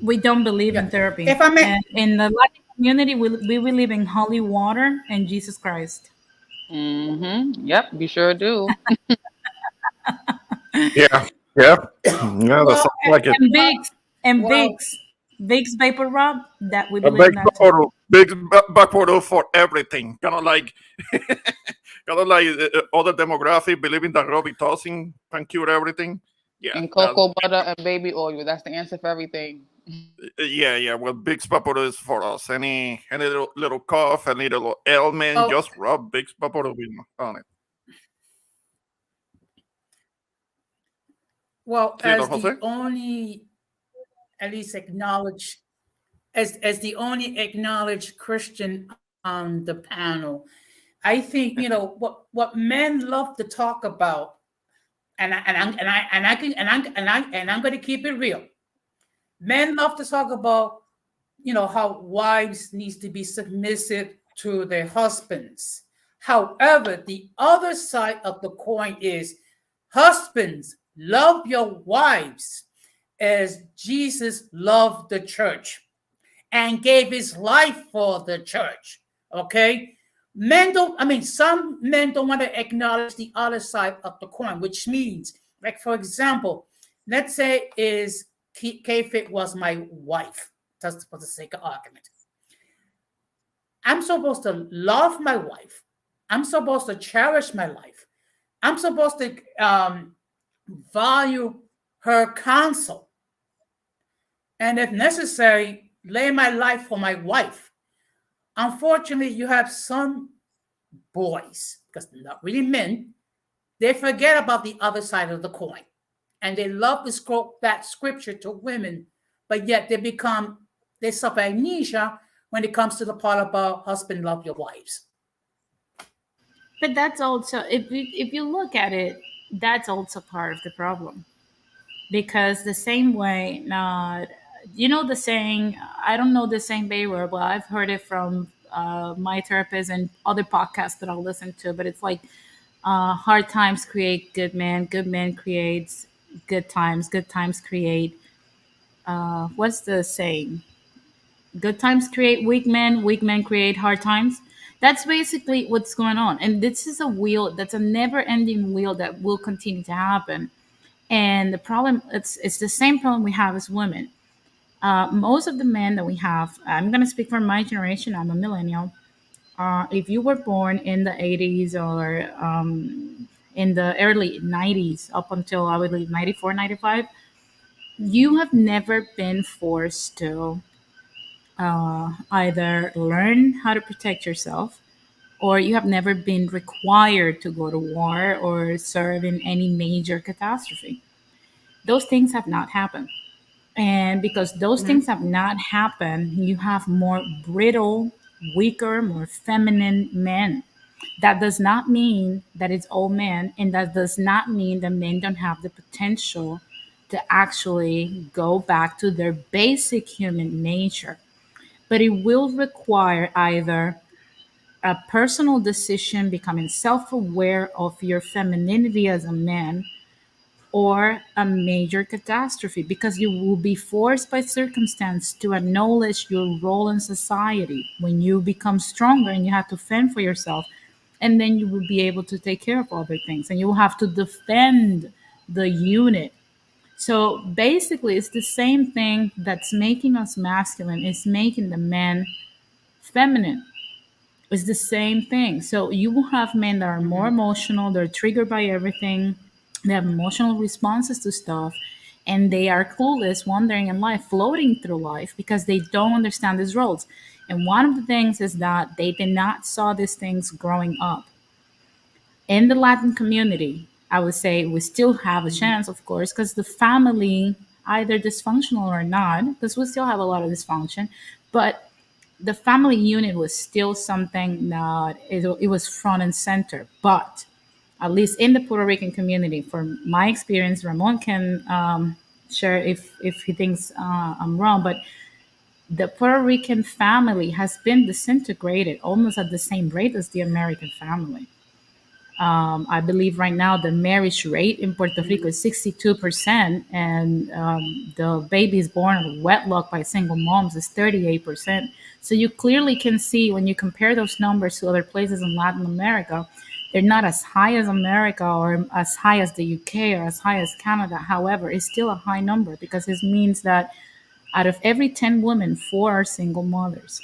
we don't believe in yeah. therapy. If I may, And in the Latin community, we believe in holy water and Jesus Christ. Mm-hmm. Yep, we sure do. Yeah. Yeah, yeah, that Well, sounds like it. And Vicks, and well, Vicks, Vicks vapor rub. That we A believe big in that too. bottle, back bottle for everything. Kind of like other demographic believing that Robitussin can cure everything. Yeah, And that. cocoa butter and baby oil. That's the answer for everything. Yeah, yeah. Well, Big Papato is for us. Any little cough, any little ailment, oh, just rub Big Papato on it. well, See, don Jose? at least acknowledge as the only acknowledged Christian on the panel, I think what men love to talk about, and I'm going to keep it real. Men love to talk about how wives needs to be submissive to their husbands. However, the other side of the coin is husbands love your wives as Jesus loved the church and gave his life for the church. Okay? Men don't, I mean, some men don't want to acknowledge the other side of the coin, which means, like, for example, let's say is K-Fit was my wife, just for the sake of argument. I'm supposed to love my wife. I'm supposed to cherish my life. I'm supposed to value her counsel. And if necessary, lay my life for my wife. Unfortunately, you have some boys, because they're not really men, they forget about the other side of the coin. And they love to quote that scripture to women, but yet they suffer amnesia when it comes to the part about husband love your wives. But that's also, if you look at it, that's also part of the problem, because the same way, not, the saying, I don't know the saying very well, but I've heard it from my therapist and other podcasts that I'll listen to. But it's like, hard times create good men creates good times create, what's the saying, good times create weak men create hard times. That's basically what's going on, and this is a wheel that's a never ending wheel that will continue to happen. And the problem, it's the same problem we have as women. Most of the men that we have, I'm going to speak for my generation, I'm a millennial. If you were born in the 80s or in the early 90s up until I believe 94, 95, you have never been forced to either learn how to protect yourself, or you have never been required to go to war or serve in any major catastrophe. Those things have not happened. And because those things Mhm. have not happened, you have more brittle, weaker, more feminine men. That does not mean that it's all men, and that does not mean that men don't have the potential to actually go back to their basic human nature. But it will require either a personal decision, becoming self aware of your femininity as a man, or a major catastrophe, because you will be forced by circumstance to acknowledge your role in society when you become stronger and you have to fend for yourself. And then you will be able to take care of other things, and you will have to defend the unit. So basically, it's the same thing that's making us masculine, is making the man feminine. It's the same thing. So you will have men that are more Mhm. emotional, they're triggered by everything, they have emotional responses to stuff, and they are clueless, wandering in life, floating through life because they don't understand these roles. And one of the things is that they did not saw these things growing up. In the Latin community, I would say we still have a Mhm. chance, of course, because the family, either dysfunctional or not, because we still have a lot of dysfunction, but the family unit was still something that it was front and center. But at least in the Puerto Rican community, from my experience, Ramon can share if he thinks I'm wrong, but the Puerto Rican family has been disintegrated almost at the same rate as the American family. I believe right now the marriage rate in Puerto Rico is 62%, and the babies born of wedlock by single moms is 38%. So you clearly can see when you compare those numbers to other places in Latin America They're not as high as America or as high as the UK or as high as Canada. However, it's still a high number because it means that out of every 10 women, four are single mothers.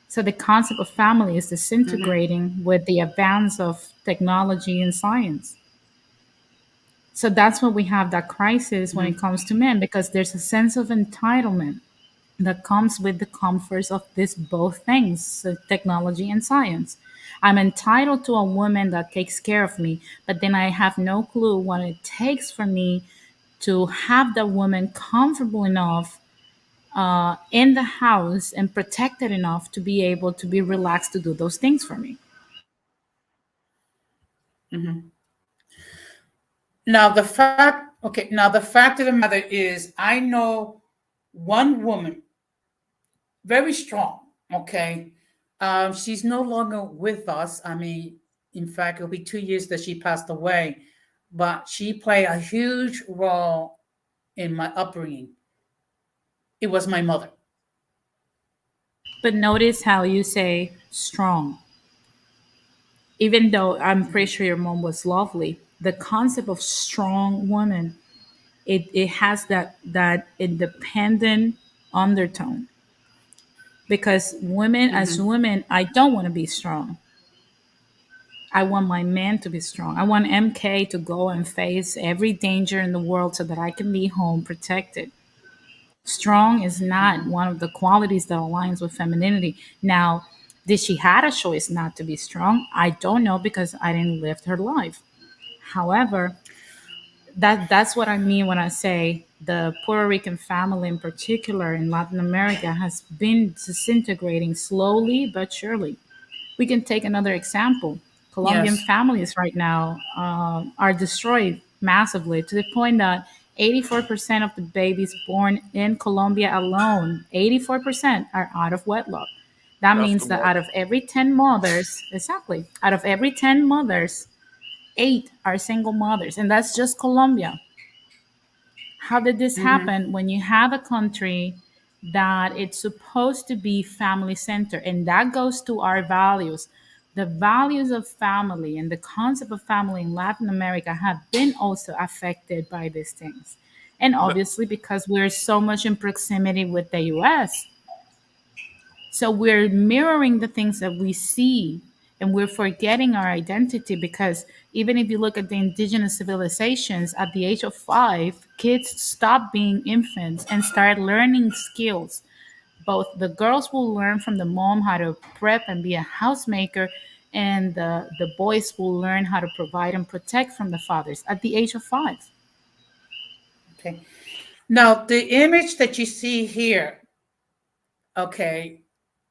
So the concept of family is disintegrating with the advance of technology and science. So that's when we have that crisis when it comes to men because there's a sense of entitlement that comes with the comforts of this both things, so technology and science. I'm entitled to a woman that takes care of me, but then I have no clue what it takes for me to have that woman comfortable enough in the house and protected enough to be able to be relaxed to do those things for me. Now the fact, okay, now the fact of the matter is, I know one woman, very strong. Okay, she's no longer with us. I mean, in fact, it'll be 2 years that she passed away, but she played a huge role in my upbringing. It was my mother. But notice how you say strong. Even though I'm pretty sure your mom was lovely, the concept of strong woman, it has that independent undertone. Because women, as women, I don't want to be strong. I want my man to be strong. I want MK to go and face every danger in the world so that I can be home protected. Strong is not one of the qualities that aligns with femininity. Now, did she had a choice not to be strong? I don't know because I didn't live her life. However, that's what I mean when I say the Puerto Rican family in particular in Latin America has been disintegrating slowly but surely. We can take another example. Colombian Yes. families right now are destroyed massively to the point that 84% of the babies born in Colombia alone, 84% are out of wedlock. That That's means too that much. out of every 10 mothers, exactly, out of every 10 mothers, eight are single mothers. And that's just Colombia. How did this happen when you have a country that it's supposed to be family centered? And that goes to our values. The values of family and the concept of family in Latin America have been also affected by these things. And The- obviously, because we're so much in proximity with the US, so we're mirroring the things that we see and we're forgetting our identity because even if you look at the indigenous civilizations, at the age of 5, kids stop being infants and start learning skills. Both the girls will learn from the mom how to prep and be a housemaker, and the boys will learn how to provide and protect from the fathers at the age of 5. Okay. Now the image that you see here, okay,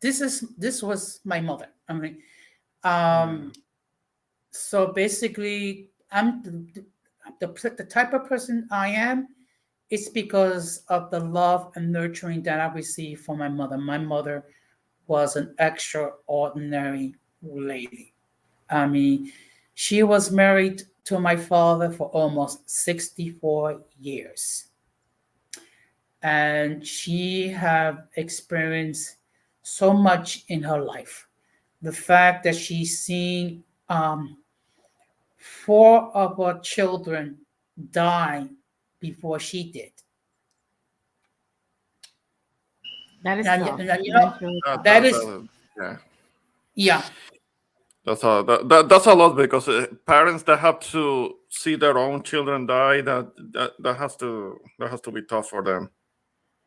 this was my mother. I mean, mm, so basically, I'm the type of person I am. It's because of the love and nurturing that I received from my mother. My mother was an extraordinary lady. I mean, she was married to my father for almost 64 years. And she have experienced so much in her life. The fact that she's seen four of her children die before she did. That is And, tough. and That is really that, tough. that that, is, that, yeah. yeah, That's a lot because parents that have to see their own children die, that has to be tough for them.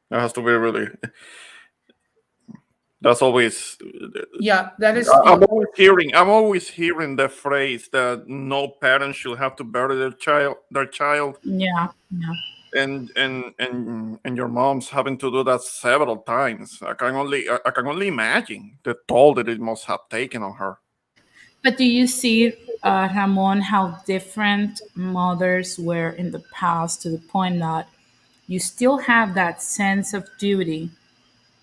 That has to be really. That's always. yeah, that is, I'm always hearing the phrase that no parent should have to bury their child, Yeah, yeah. and your mom's having to do that several times. I can only imagine the toll that it must have taken on her. But do you see, Ramon, how different mothers were in the past to the point that you still have that sense of duty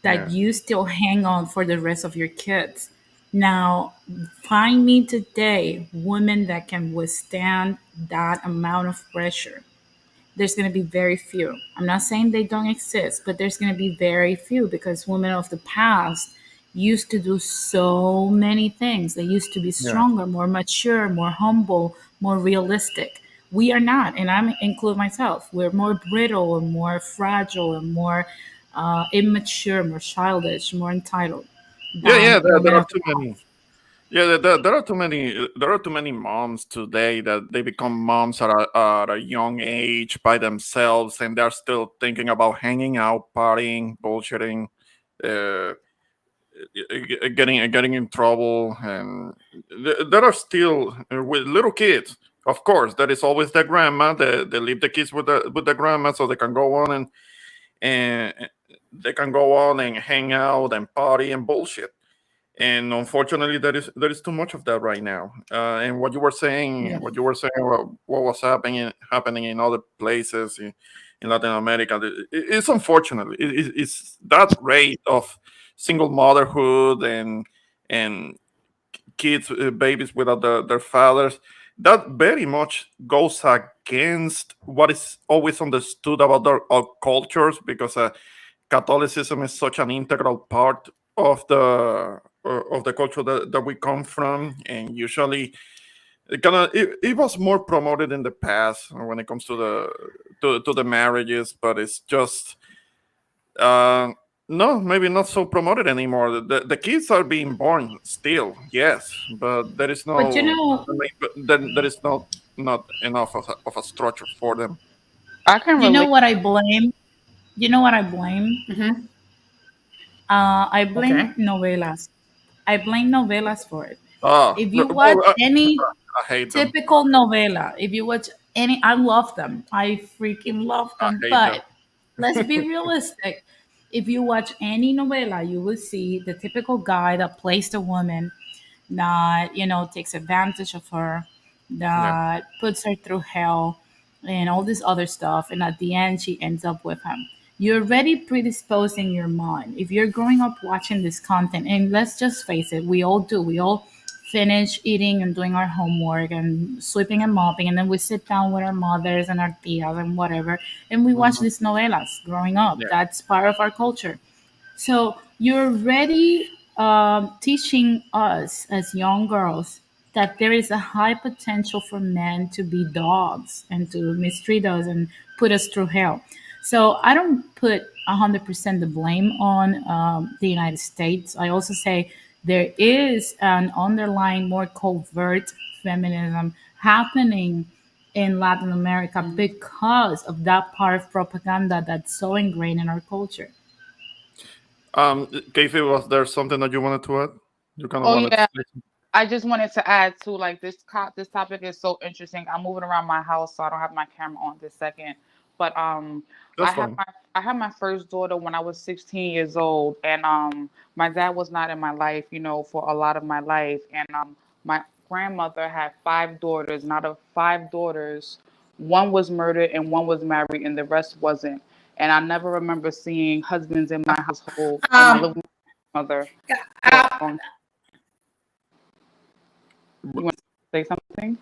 that Yeah. you still hang on for the rest of your kids? Now, find me today women that can withstand that amount of pressure. There's going to be very few. I'm not saying they don't exist, but there's going to be very few because women of the past used to do so many things. They used to be Yeah. stronger, more mature, more humble, more realistic. We are not, and I'm include myself. We're more brittle and more fragile and more immature, more childish, more entitled Yeah, yeah. than There women are of the too many. Yeah, there are too many. There are too many moms today that they become moms at a young age by themselves, and they're still thinking about hanging out, partying, bullshitting, uh, getting in trouble, and there are still with little kids. Of course, there is always the grandma. They leave the kids with the grandma so they can go on and they can go on and hang out and party and bullshit. And unfortunately, there is too much of that right now. And Yeah. what you were saying about what was happening in other places in Latin America, it's unfortunate. It's that rate of single motherhood and kids, babies without their fathers. That very much goes against what is always understood about our cultures, because Catholicism is such an integral part of the culture that we come from, and usually it was more promoted in the past when it comes to the marriages, but it's just uh, no, maybe not so promoted anymore. The kids are being born still, yes, but there is But you no, know, but then there is not enough of a structure for them. I can you know relate. what I blame? You know what I blame? Hmm. I Okay. blame novelas. I blame novelas for it. Ah, If you watch well, any I hate them. typical novela, if you watch any, I love them. I freaking love I them. hate them. But let's be realistic. If you watch any novela, you will see the typical guy that plays the woman, that takes advantage of her, Yeah. that puts her through hell and all this other stuff, and at the end she ends up with him. You're already predisposing your mind if you're growing up watching this content. And let's just face it, we all do. We all finish eating and doing our homework and sweeping and mopping, and then we sit down with our mothers and our tias and whatever, and we watch Mhm. these novelas growing up. Yeah. That's part of our culture. So you're already teaching us as young girls that there is a high potential for men to be dogs and to mistreat us and put us through hell. So I don't put 100% the blame on the United States. I also say there is an underlying, more covert feminism happening in Latin America because of that part of propaganda that's so ingrained in our culture. Casey, was there something that you wanted to add? You kind of Oh wanted to yeah, say something? I just wanted to add too, like this topic is so interesting. I'm moving around my house, so I don't have my camera on this second. But I That's had fine. my first daughter when I was 16 years old, and my dad was not in my life, for a lot of my life, and my grandmother had 5 daughters, and out of 5 daughters, one was murdered and one was married, and the rest wasn't. And I never remember seeing husbands in my household, and I lived Um, with my mother for uh, a long. You want to say something?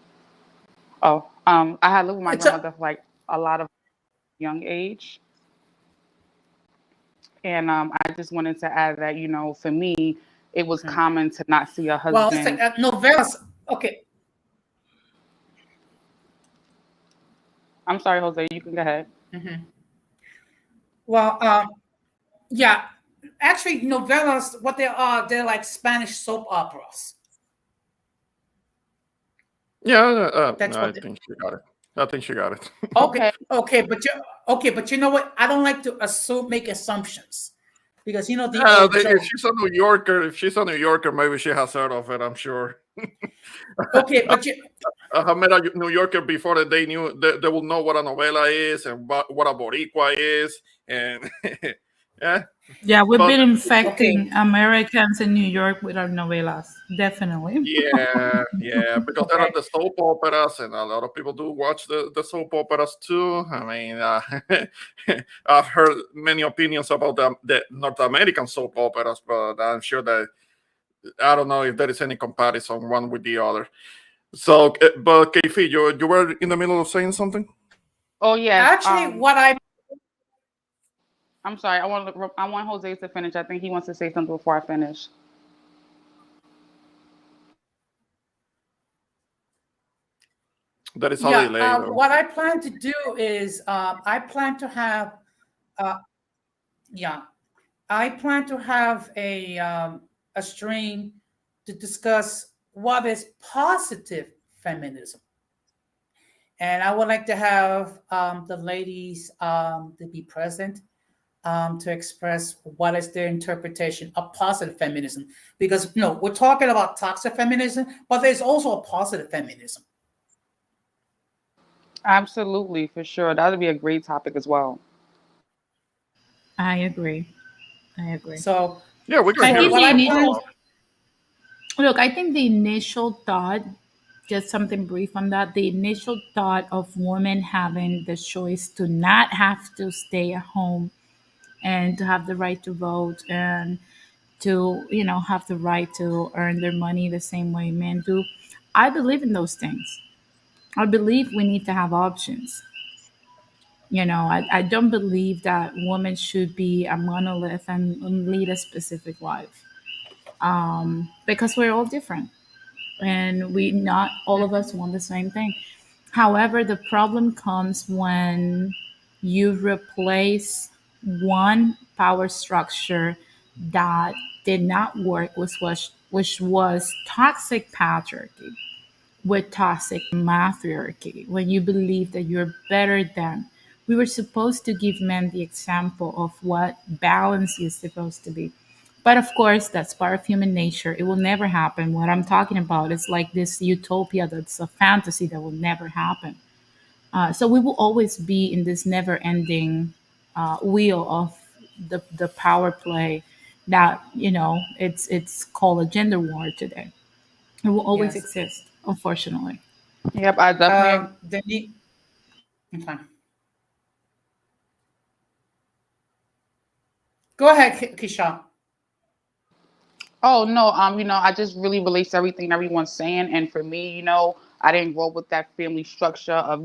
Oh, I had lived with my it's a, grandmother for like a lot of young age, and I just wanted to add that for me, it was okay. common to not see a Well, it's husband. novellas. Okay. I'm sorry, Jose, you can go ahead. Hmm. Well, yeah. Actually, novellas, what they are, they're like Spanish soap operas. Yeah, That's I what. They, think she got it. I think she got it. okay. Okay, But you know what? I don't like to assume, make assumptions, because the Yeah, old if joke. she's a New Yorker, maybe she has heard of it. I'm sure. Okay, but you. I have met a New Yorker before that they will know what a novela is and what a boricua is, and yeah, Yeah, we've but been Okay. infecting Americans in New York with our novelas. Definitely. yeah, yeah, because there are Okay. the soap operas, and a lot of people do watch the soap operas too. I mean, I've heard many opinions about the North American soap operas, but I'm sure that I don't know if there is any comparison one with the other. So, but Keifi, you were in the middle of saying something. oh yes, Actually, what I I'm sorry, I want Jose to finish. I think he wants to say something before I finish. That is a Yeah, delay. what I plan to do is I plan to have, uh, yeah, I plan to have a stream to discuss what is positive feminism, and I would like to have the ladies to be present to express what is their interpretation of positive feminism, because we're talking about toxic feminism, but there's also a positive feminism. Absolutely, for sure. That would be a great topic as well. I agree. I agree. So, Yeah, we're gonna I hear so think what the I more plan, initial about. look, I think the initial thought, just something brief on that, the initial thought of women having the choice to not have to stay at home and to have the right to vote and to, have the right to earn their money the same way men do. I believe in those things. I believe we need to have options. I don't believe that women should be a monolith and lead a specific life, because we're all different and we not all of us want the same thing. However, the problem comes when you replace one power structure that did not work, which was toxic patriarchy, with toxic matriarchy, when you believe that you're better than. We were supposed to give men the example of what balance is supposed to be. But of course, that's part of human nature. It will never happen. What I'm talking about is like this utopia that's a fantasy that will never happen. So we will always be in this never ending wheel of the power play that, it's called a gender war today. It will always yes, exist, unfortunately. Yep, I definitely. the need. Okay. Go ahead, Kisha. Oh no, I just really relate to everything everyone's saying, and for me, I didn't grow up with that family structure of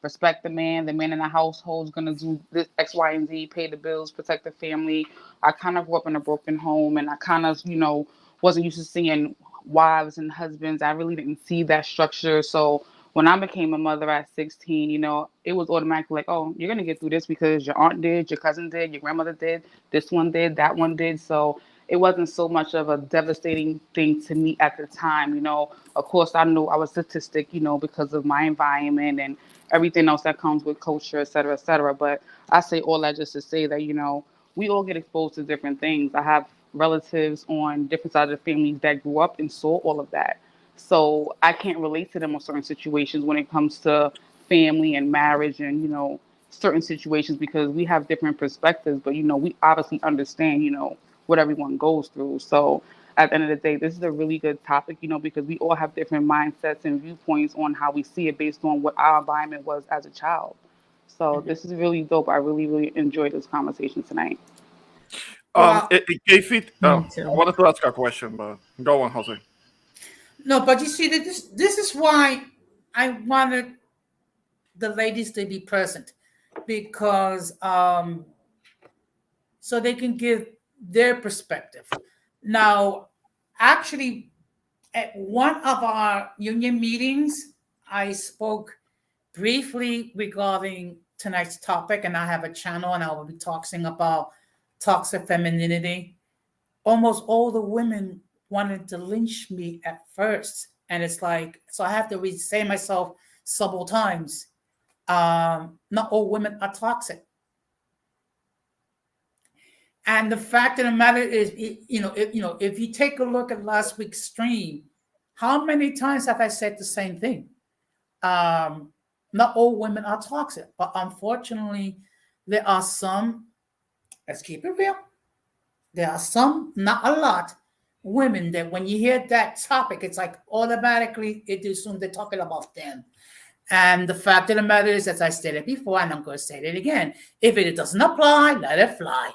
respect the man in the household is gonna do this X, Y, and Z, pay the bills, protect the family. I kind of grew up in a broken home, and I kind of wasn't used to seeing wives and husbands. I really didn't see that structure, so when I became a mother at 16, it was automatically like, oh, you're gonna get through this because your aunt did, your cousin did, your grandmother did, this one did, that one did, so it wasn't so much of a devastating thing to me at the time. Of course, I knew I was statistic, because of my environment and everything else that comes with culture, et cetera, et cetera. But I say all that just to say that, we all get exposed to different things. I have relatives on different sides of the family that grew up and saw all of that. So I can't relate to them on certain situations when it comes to family and marriage and, certain situations because we have different perspectives, but we obviously understand, what everyone goes through. So at the end of the day, this is a really good topic, because we all have different mindsets and viewpoints on how we see it based on what our environment was as a child. So this is really dope. I really, really enjoyed this conversation tonight. Well, Kfit, Me I too. wanted to ask a question, but go on, Jose. no, but you see that this is why I wanted the ladies to be present, because so they can give their perspective. Now, actually, at one of our union meetings, I spoke briefly regarding tonight's topic, and I have a channel, and I will be talking about toxic femininity. Almost all the women wanted to lynch me at first, and it's like, so I have to say myself several times. Not all women are toxic, and the fact of the matter is, if you take a look at last week's stream, how many times have I said the same thing? Um, Not all women are toxic, but unfortunately, there are some. Let's keep it real. There are some, not a lot, women that when you hear that topic, it's like automatically it assumes they're talking about them. And the fact of the matter is, as I stated before, and I'm going to say it again, if it doesn't apply, let it fly.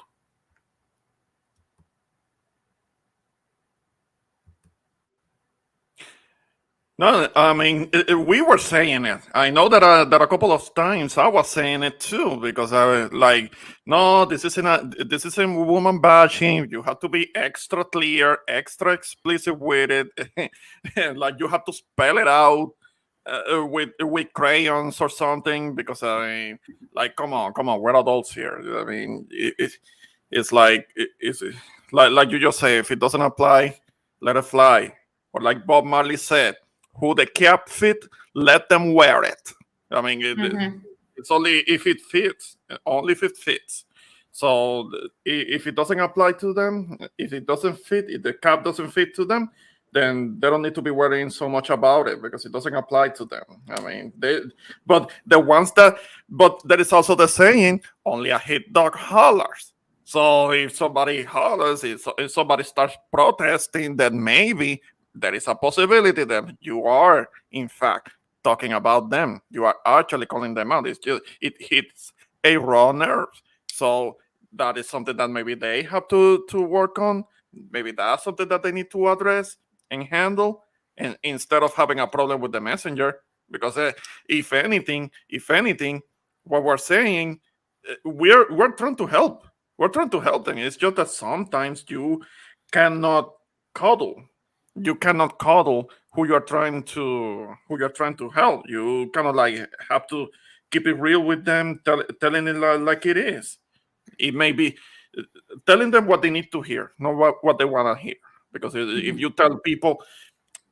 No, I mean we were saying it. I know that a couple of times I was saying it too because I was like, no, this isn't woman bashing. You have to be extra clear, extra explicit with it. Like you have to spell it out. with crayons or something, because I mean, like, come on, we're adults here. I mean, it's like it's like you just say, if it doesn't apply, let it fly. Or like Bob Marley said, who the cap fit, let them wear it. I mean, Mhm. it's only if it fits, only if it fits. So if it doesn't apply to them, if it doesn't fit, if the cap doesn't fit to them, then they don't need to be worrying so much about it, because it doesn't apply to them. I mean, but the ones that, but there is also the saying, only a hit dog hollers. So if somebody hollers, if somebody starts protesting, then maybe there is a possibility that you are, in fact, talking about them. You are actually calling them out. It's just, it hits a raw nerve. So that is something that maybe they have to work on. Maybe that's something that they need to address and handle, and instead of having a problem with the messenger. Because if anything, what we're saying, we're trying to help. We're trying to help them. It's just that sometimes you cannot cuddle. You cannot cuddle who you're trying to help. You kind of like have to keep it real with them, telling it like it is. It may be telling them what they need to hear, not what they want to hear. Because if Mhm. you tell people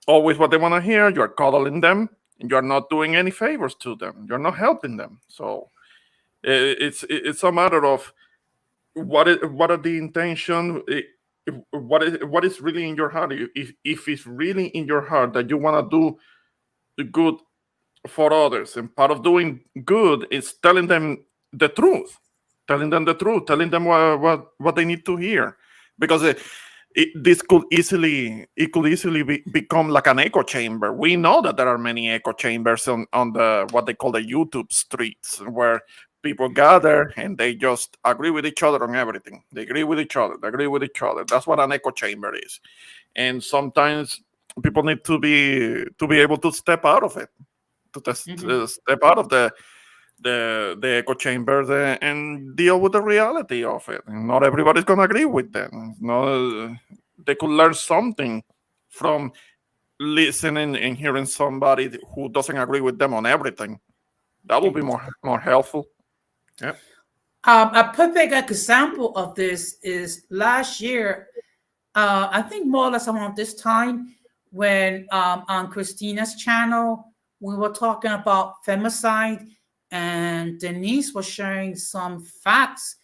always what they want to hear, you're coddling them, and you're not doing any favors to them. You're not helping them. So it's a matter of what are the intention. What is really in your heart. If it's really in your heart that you want to do good for others, and part of doing good is telling them what they need to hear. Because it could easily become like an echo chamber. We know that there are many echo chambers on the what they call the YouTube streets, where people gather and they just agree with each other on everything. They agree with each other. They agree with each other. That's what an echo chamber is. And sometimes people need to be able to step out of it, Mhm. to step out of the echo chamber, and deal with the reality of it. And not everybody's gonna agree with them. No, they could learn something from listening and hearing somebody who doesn't agree with them on everything. That would be more helpful. Yeah. A perfect example of this is last year. I think more or less around this time when on Christina's channel we were talking about femicide, and Denise was sharing some facts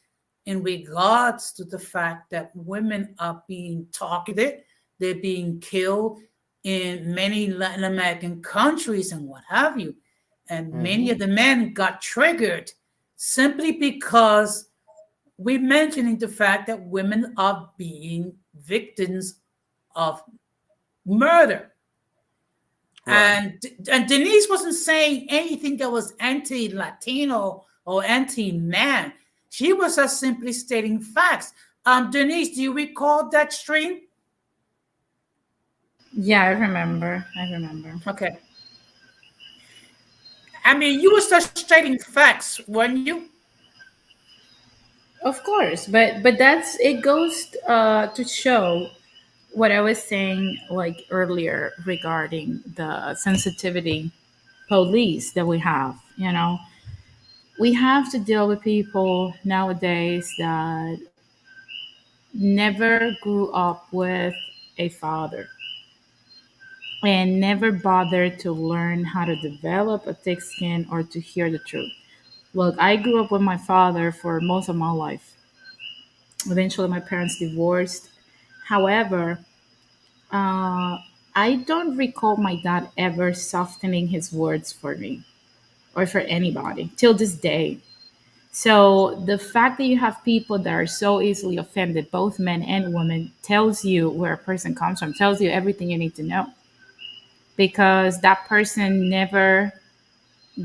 in regards to the fact that women are being targeted, they're being killed in many Latin American countries and what have you. And many Mhm. of the men got triggered simply because we're mentioning the fact that women are being victims of murder. Right. And Denise wasn't saying anything that was anti-Latino or anti-man. She was just simply stating facts. Denise, do you recall that stream? Yeah, I remember. I remember. Okay. I mean, you were just stating facts, weren't you? Of course, but that's it goes to show what I was saying like earlier regarding the sensitivity police that we have. We have to deal with people nowadays that never grew up with a father and never bothered to learn how to develop a thick skin or to hear the truth. Look, I grew up with my father for most of my life. Eventually, my parents divorced. However, I don't recall my dad ever softening his words for me or for anybody till this day. So the fact that you have people that are so easily offended, both men and women, tells you where a person comes from, tells you everything you need to know. Because that person never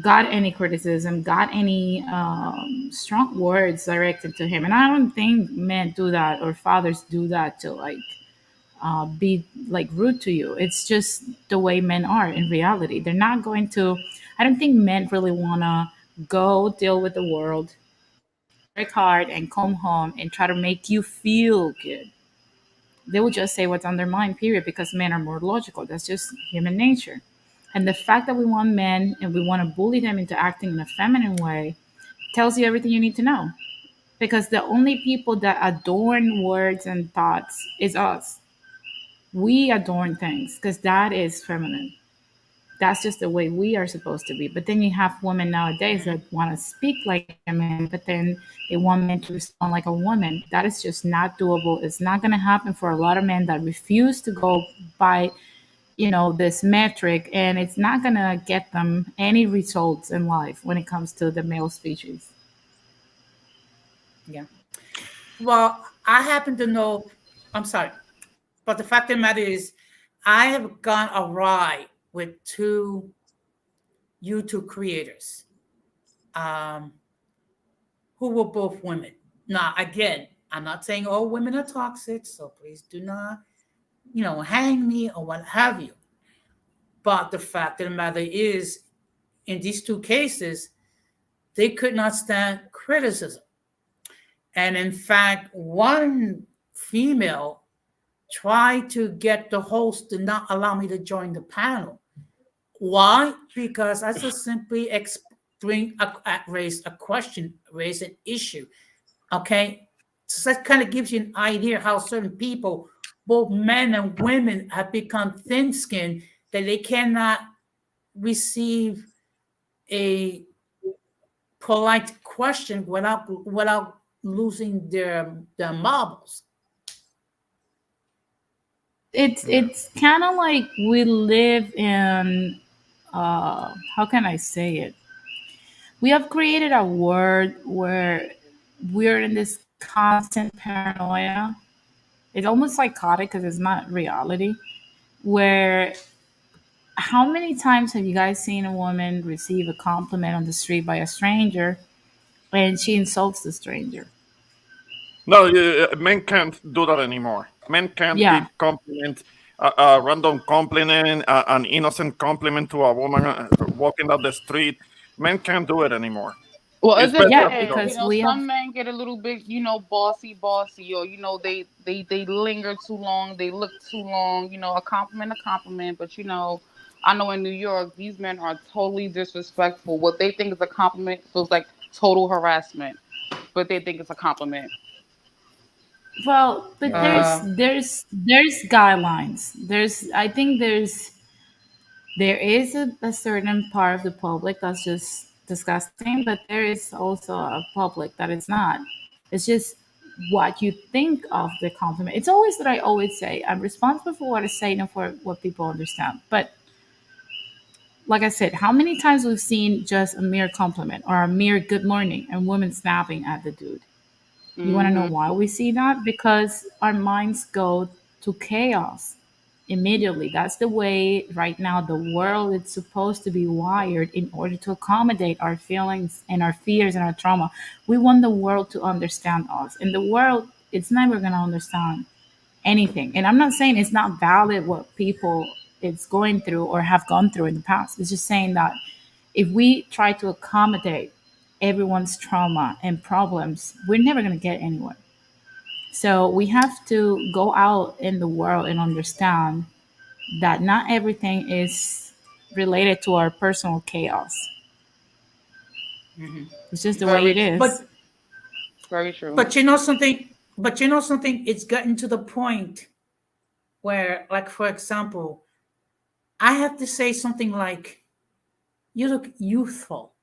got any criticism, got any strong words directed to him. And I don't think men do that or fathers do that to like be like rude to you. It's just the way men are in reality. They're not going to, I don't think men really want to go deal with the world, work hard, and come home and try to make you feel good. They will just say what's on their mind, period, because men are more logical. That's just human nature. And the fact that we want men and we want to bully them into acting in a feminine way tells you everything you need to know. Because the only people that adorn words and thoughts is us. We adorn things because that is feminine. That's just the way we are supposed to be. But then you have women nowadays that want to speak like a man, but then they want men to respond like a woman. That is just not doable. It's not going to happen for a lot of men that refuse to go by, this metric, and it's not going to get them any results in life when it comes to the male species. Yeah. Well, I happen to know, I'm sorry, but the fact of the matter is, I have gone awry with two YouTube creators um, who were both women. Now, again, I'm not saying all women are toxic, so please do not, hang me or what have you. But the fact of the matter is, in these two cases, they could not stand criticism. And in fact, one female tried to get the host to not allow me to join the panel. Why? Because I just simply raise a question, raise an issue. Okay, so that kind of gives you an idea how certain people, both men and women, have become thin-skinned that they cannot receive a polite question without losing their marbles. Yeah. It's kind of like we live in, how can I say it? We have created a world where we're in this constant paranoia. It's almost psychotic because it's not reality. Where how many times have you guys seen a woman receive a compliment on the street by a stranger and she insults the stranger? No, men can't do that anymore. Men can't give Yeah. compliment, a random compliment, an innocent compliment to a woman walking down the street. Men can't do it anymore. Well, it It's better, Yeah, depends. because we have Some men get a little bit, bossy, or they linger too long, they look too long. A compliment. But I know in New York, these men are totally disrespectful. What they think is a compliment feels like total harassment, but they think it's a compliment. well, but there's Uh, there's guidelines. I think there is a certain part of the public that's just disgusting, but there is also a public that it's not. It's just what you think of the compliment. It's always that I always say I'm responsible for what I say, not for what people understand. But like I said, how many times we've seen just a mere compliment or a mere good morning and women snapping at the dude? You want to know Hmm. why we see that? Because our minds go to chaos immediately. That's the way right now the world is supposed to be wired in order to accommodate our feelings and our fears and our trauma. We want the world to understand us. And the world, it's never going to understand anything. And I'm not saying it's not valid what people it's going through or have gone through in the past. It's just saying that if we try to accommodate everyone's trauma and problems, we're never going to get anywhere. So we have to go out in the world and understand that not everything is related to our personal chaos. mhm. It's just the way Very it true. is. But Very true. but you know something. But you know something. It's gotten to the point where, like for example, I have to say something like, "You look youthful."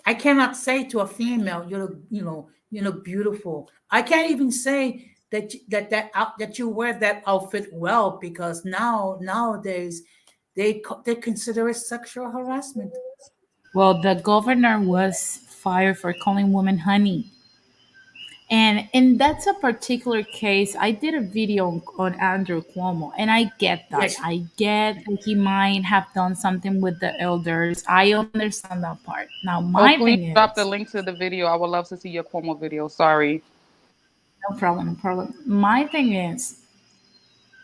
I cannot say to a female, you look beautiful. I can't even say that you wear that outfit well, because nowadays they consider it sexual harassment. Well, the governor was fired for calling women honey. And that's a particular case. I did a video on Andrew Cuomo, and I get that. Yes. I get that he might have done something with the elders. I understand that part. Now, Oh, my please thing drop the is, link to the video. I would love to see your Cuomo video. Sorry. no problem, no problem. My thing is,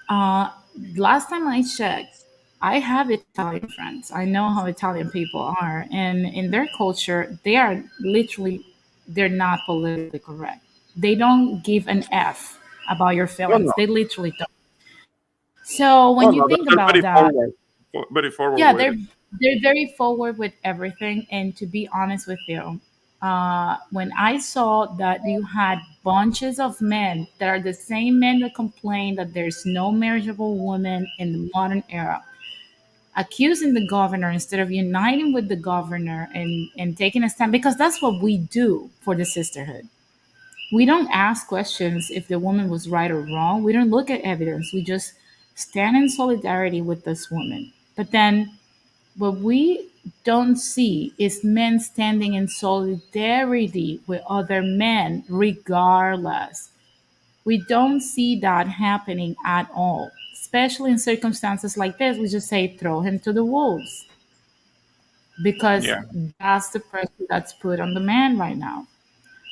uh, last time I checked, I have Italian friends. I know how Italian people are, and in their culture, they are literally they're not politically correct. They don't give an F about your Oh feelings. no, They literally don't. So oh when you no, think they're about very that, forward, very forward yeah, with they're it. they're very forward with everything. And to be honest with you, when I saw that you had bunches of men that are the same men that complain that there's no marriageable woman in the modern era, accusing the governor instead of uniting with the governor and taking a stand, because that's what we do for the sisterhood. We don't ask questions if the woman was right or wrong. We don't look at evidence. We just stand in solidarity with this woman. But then what we don't see is men standing in solidarity with other men, regardless. We don't see that happening at all, especially in circumstances like this. We just say, throw him to the wolves, because Yeah, that's the pressure that's put on the man right now.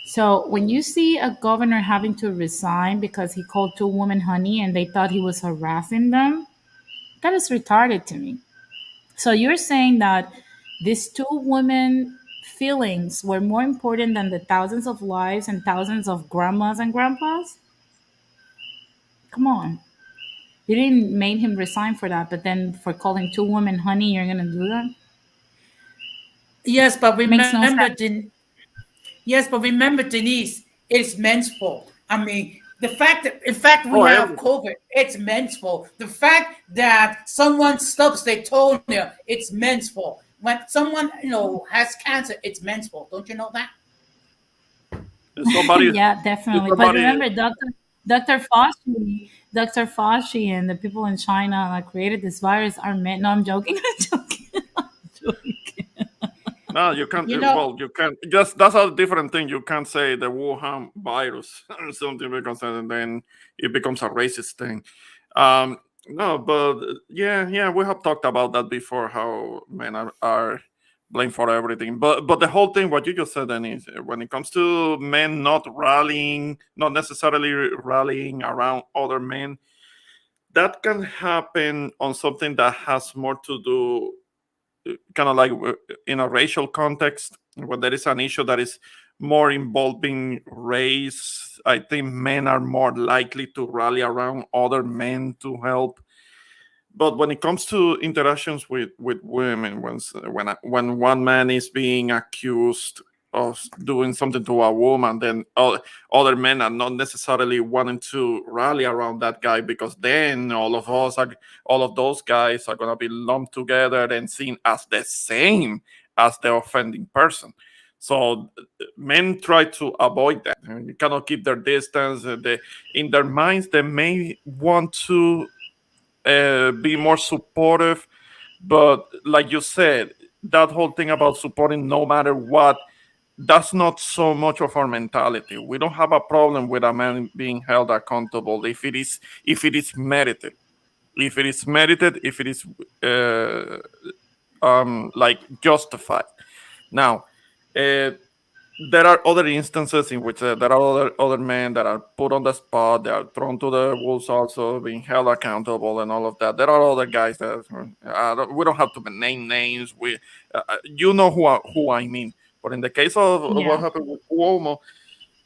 So when you see a governor having to resign because he called two women honey and they thought he was harassing them, that is retarded to me. So you're saying that these two women feelings were more important than the thousands of lives and thousands of grandmas and grandpas? Come on. You didn't make him resign for that, but then for calling two women honey, you're gonna do that? Yes, but Makes no remember, sense. yes, but remember, Denise, it's men's fault. I mean, the fact that, in fact, we oh, have everything. COVID, it's men's fault. The fact that someone stubs their toenail, it's men's fault. When someone, has cancer, it's men's fault. Don't you know that? Somebody, Yeah, definitely. But somebody. remember, Dr. Fauci, and the people in China that created this virus are men. No, I'm joking. I'm joking. I'm joking. No, you can't. You know, Well, you can't. Just that's a different thing. You can't say the Wuhan virus or something because then it becomes a racist thing. Um, no, but yeah, we have talked about that before. How men are blamed for everything. But the whole thing, what you just said, then is when it comes to men not rallying, not necessarily rallying around other men, that can happen on something that has more to do kind of like in a racial context when there is an issue that is more involving race. I think men are more likely to rally around other men to help. But when it comes to interactions with women, when one man is being accused of doing something to a woman, then other men are not necessarily wanting to rally around that guy, because then all of those guys are gonna be lumped together and seen as the same as the offending person. So men try to avoid that. I mean, you cannot keep their distance. In their minds, they may want to be more supportive. But like you said, that whole thing about supporting no matter what, that's not so much of our mentality. We don't have a problem with a man being held accountable if it is merited. If it is merited, if it is uh, like justified. Now, uh, there are other instances in which there are other men that are put on the spot, they are thrown to the wolves, also being held accountable and all of that. There are other guys that we don't have to name names. You know who I mean. But in the case of what Yeah. happened with Cuomo,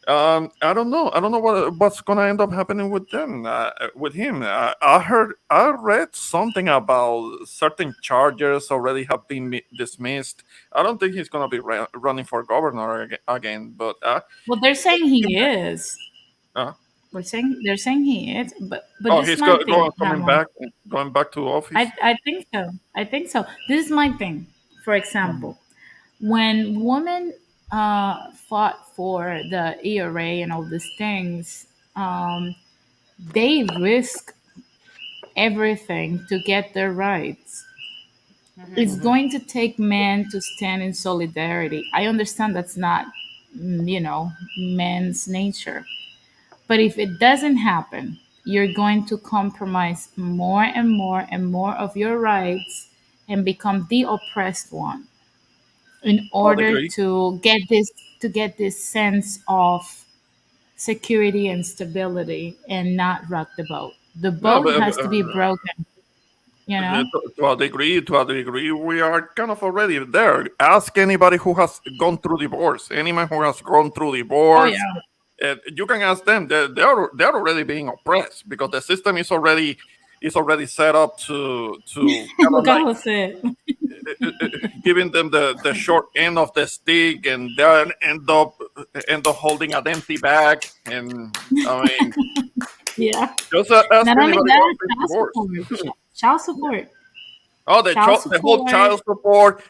I don't know. I don't know what's gonna end up happening with them. With him, I read something about certain charges already have been dismissed. I don't think he's gonna be running for governor again. But Well, they're saying he is. uh, They're saying he is. But oh, this is he's my thing, Ramon. coming back to office. I think so. I think so. This is my thing. For Mhm. example, when women fought for the ERA and all these things, they risk everything to get their rights. It's Hmm. going to take men to stand in solidarity. I understand that's not, men's nature. But if it doesn't happen, you're going to compromise more and more and more of your rights and become the oppressed one in I would order agree. to get this sense of security and stability and not rock the boat. The Yeah, boat has to be broken, you know? to a degree, we are kind of already there. Ask anybody who has gone through divorce. Anyone who has gone through Oh divorce, yeah. you can ask them. They're already being oppressed because the system is already set up to kind of Look at like Jose. giving them the short end of the stick, and then end up holding an empty bag. And I mean, Yeah. just ask Not only anybody who that, has been child divorced. support. Child support. Oh, Child the whole support. child support,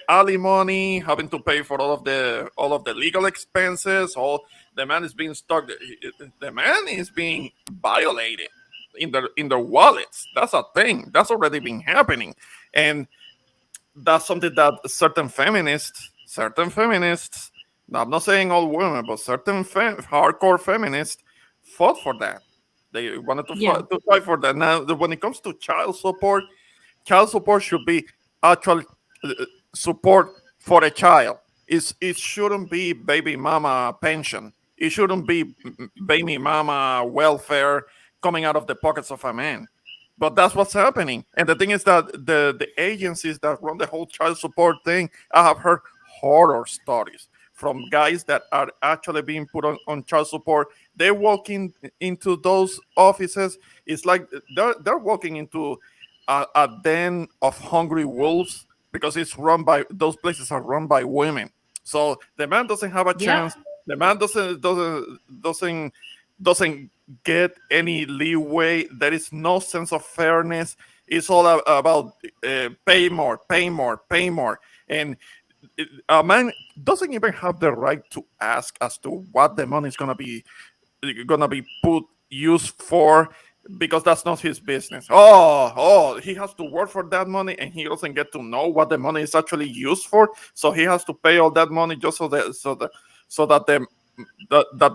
alimony, having to pay for all of the legal expenses. All the man is being stuck. The man is being violated in their wallets. That's a thing. That's already been happening, and that's something that certain feminists. Now, I'm not saying all women, but certain hardcore feminists fought for that. They wanted Yeah. to fight for that. Now, when it comes to child support should be actual support for a child. It shouldn't be baby mama pension. It shouldn't be baby mama welfare coming out of the pockets of a man. But that's what's happening. And the thing is that the agencies that run the whole child support thing, I have heard horror stories from guys that are actually being put on child support. They walk into those offices. It's like they're walking into a den of hungry wolves, because it's run by those places are run by women. So the man doesn't have a Yep. chance. The man doesn't get any leeway. There is no sense of fairness. It's all about pay more, pay more, pay more, and a man doesn't even have the right to ask as to what the money is gonna be put used for, because that's not his business. He has to work for that money, and he doesn't get to know what the money is actually used for. So he has to pay all that money just so that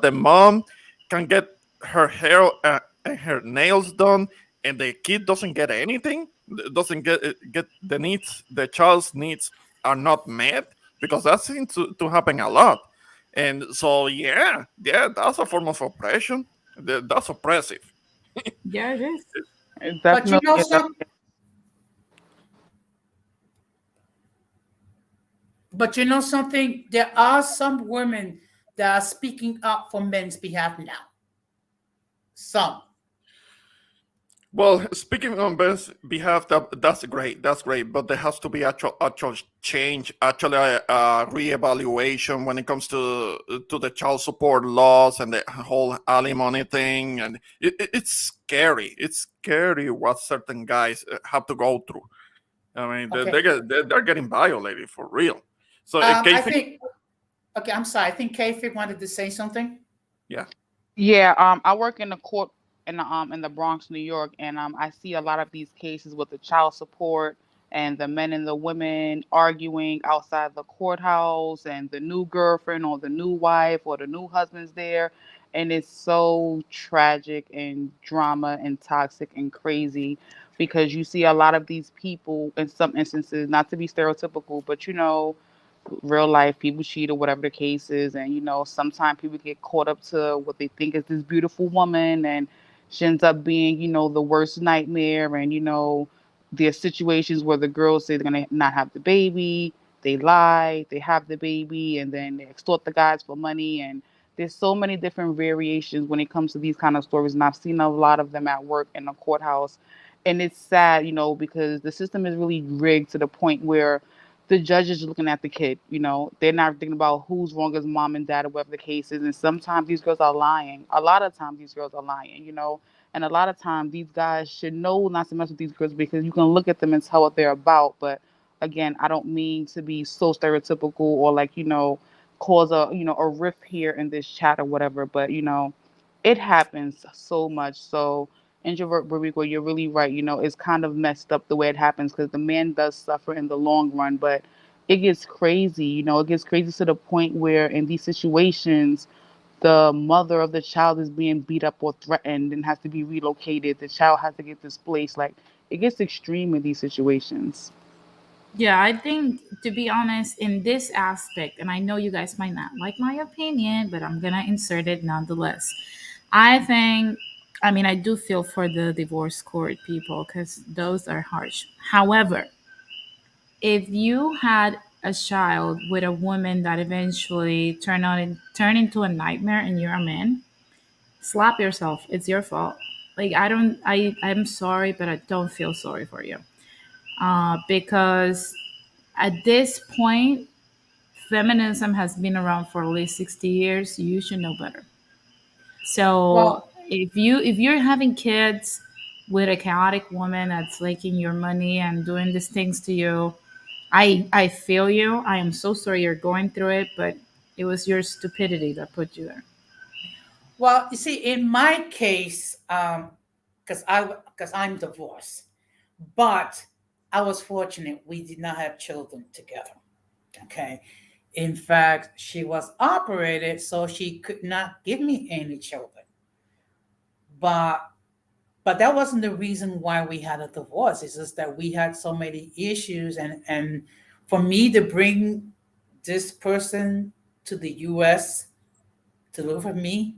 the mom can get her hair and her nails done, and the kid doesn't get anything. Doesn't get the needs. The child's needs are not met, because that seems to happen a lot. And so, yeah, that's a form of oppression. That's oppressive. Yeah, it is. It But you know definitely. some, but you know something? There are some women that are speaking up for men's behalf now. Some. Well, speaking on Ben's behalf, that's great. That's great. But there has to be actual change, actually reevaluation when it comes to the child support laws and the whole alimony thing. And it's scary. It's scary what certain guys have to go through. I mean, Okay. they're getting violated for real. So, I Casey, think. Okay, I'm sorry. I think Kayfig wanted to say something. yeah. Yeah, I work in the court in the Bronx, New York, and I see a lot of these cases with the child support and the men and the women arguing outside the courthouse, and the new girlfriend or the new wife or the new husband's there, and it's so tragic and drama and toxic and crazy, because you see a lot of these people in some instances, not to be stereotypical, but real life people cheat or whatever the case is, and sometimes people get caught up to what they think is this beautiful woman, and she ends up being the worst nightmare. And there's situations where the girls say they're gonna not have the baby, they lie, they have the baby, and then they extort the guys for money. And there's so many different variations when it comes to these kind of stories, and I've seen a lot of them at work in the courthouse. And it's sad, because the system is really rigged to the point where the judge is looking at the kid. They're not thinking about who's wrong as mom and dad or whatever the case is. And sometimes these girls are lying. A lot of times these girls are lying. And a lot of times these guys should know not to mess with these girls, because you can look at them and tell what they're about. But again, I don't mean to be so stereotypical, or like, cause a rift here in this chat or whatever. But it happens so much. So introvert Barigo, you're really right. It's kind of messed up the way it happens, because the man does suffer in the long run, but it gets crazy. It gets crazy to the point where in these situations, the mother of the child is being beat up or threatened and has to be relocated. The child has to get displaced. Like, it gets extreme in these situations. Yeah, I think, to be honest, in this aspect, and I know you guys might not like my opinion, but I'm gonna insert it nonetheless. I think, I mean, I do feel for the divorce court people, because those are harsh. However, if you had a child with a woman that eventually turn into a nightmare, and you're a man, slap yourself. It's your fault. Like, I don't, I'm sorry, but I don't feel sorry for you, because At this point, feminism has been around for at least 60 years. You should know better. So Well, if you're having kids with a chaotic woman that's taking your money and doing these things to you, I feel you. I am so sorry you're going through it, but it was your stupidity that put you there. well, you see, in my case, because I'm divorced, but I was fortunate we did not have children together. Okay. In fact, she was operated, so she could not give me any children. But that wasn't the reason why we had a divorce. It's just that we had so many issues, and for me to bring this person to the US to live with me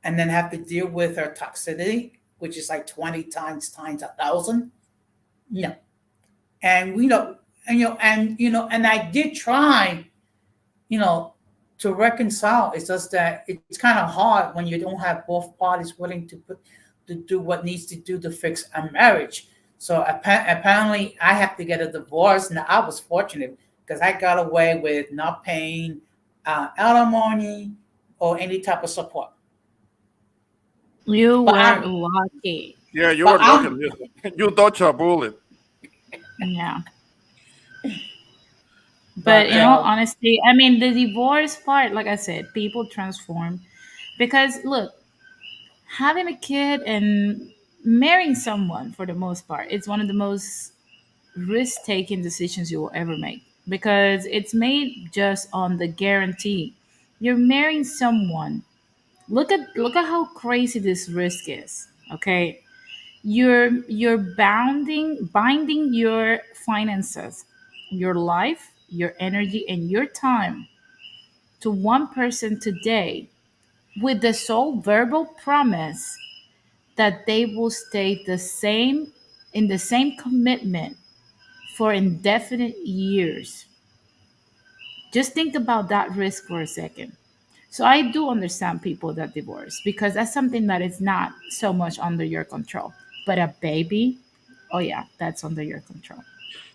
and then have to deal with her toxicity, which is like 20 times a thousand. No. And we know, and and I did try, you know, to reconcile. It's just that it's kind of hard when you don't have both parties willing to do what needs to do to fix a marriage. So apparently, I have to get a divorce. Now I was fortunate because I got away with not paying alimony or any type of support. You But were I'm, lucky. Yeah, you but were lucky. I'm, You dodged a bullet. Yeah. But but in all honesty, I mean, the divorce part, like I said, people transform. Because look, having a kid and marrying someone for the most part, it's one of the most risk taking decisions you will ever make because it's made just on the guarantee. You're marrying someone. Look at how crazy this risk is. Okay. You're binding your finances, your life, your energy, and your time to one person today with the sole verbal promise that they will stay the same in the same commitment for indefinite years. Just think about that risk for a second. So I do understand people that divorce because that's something that is not so much under your control. But a baby, oh yeah, that's under your control.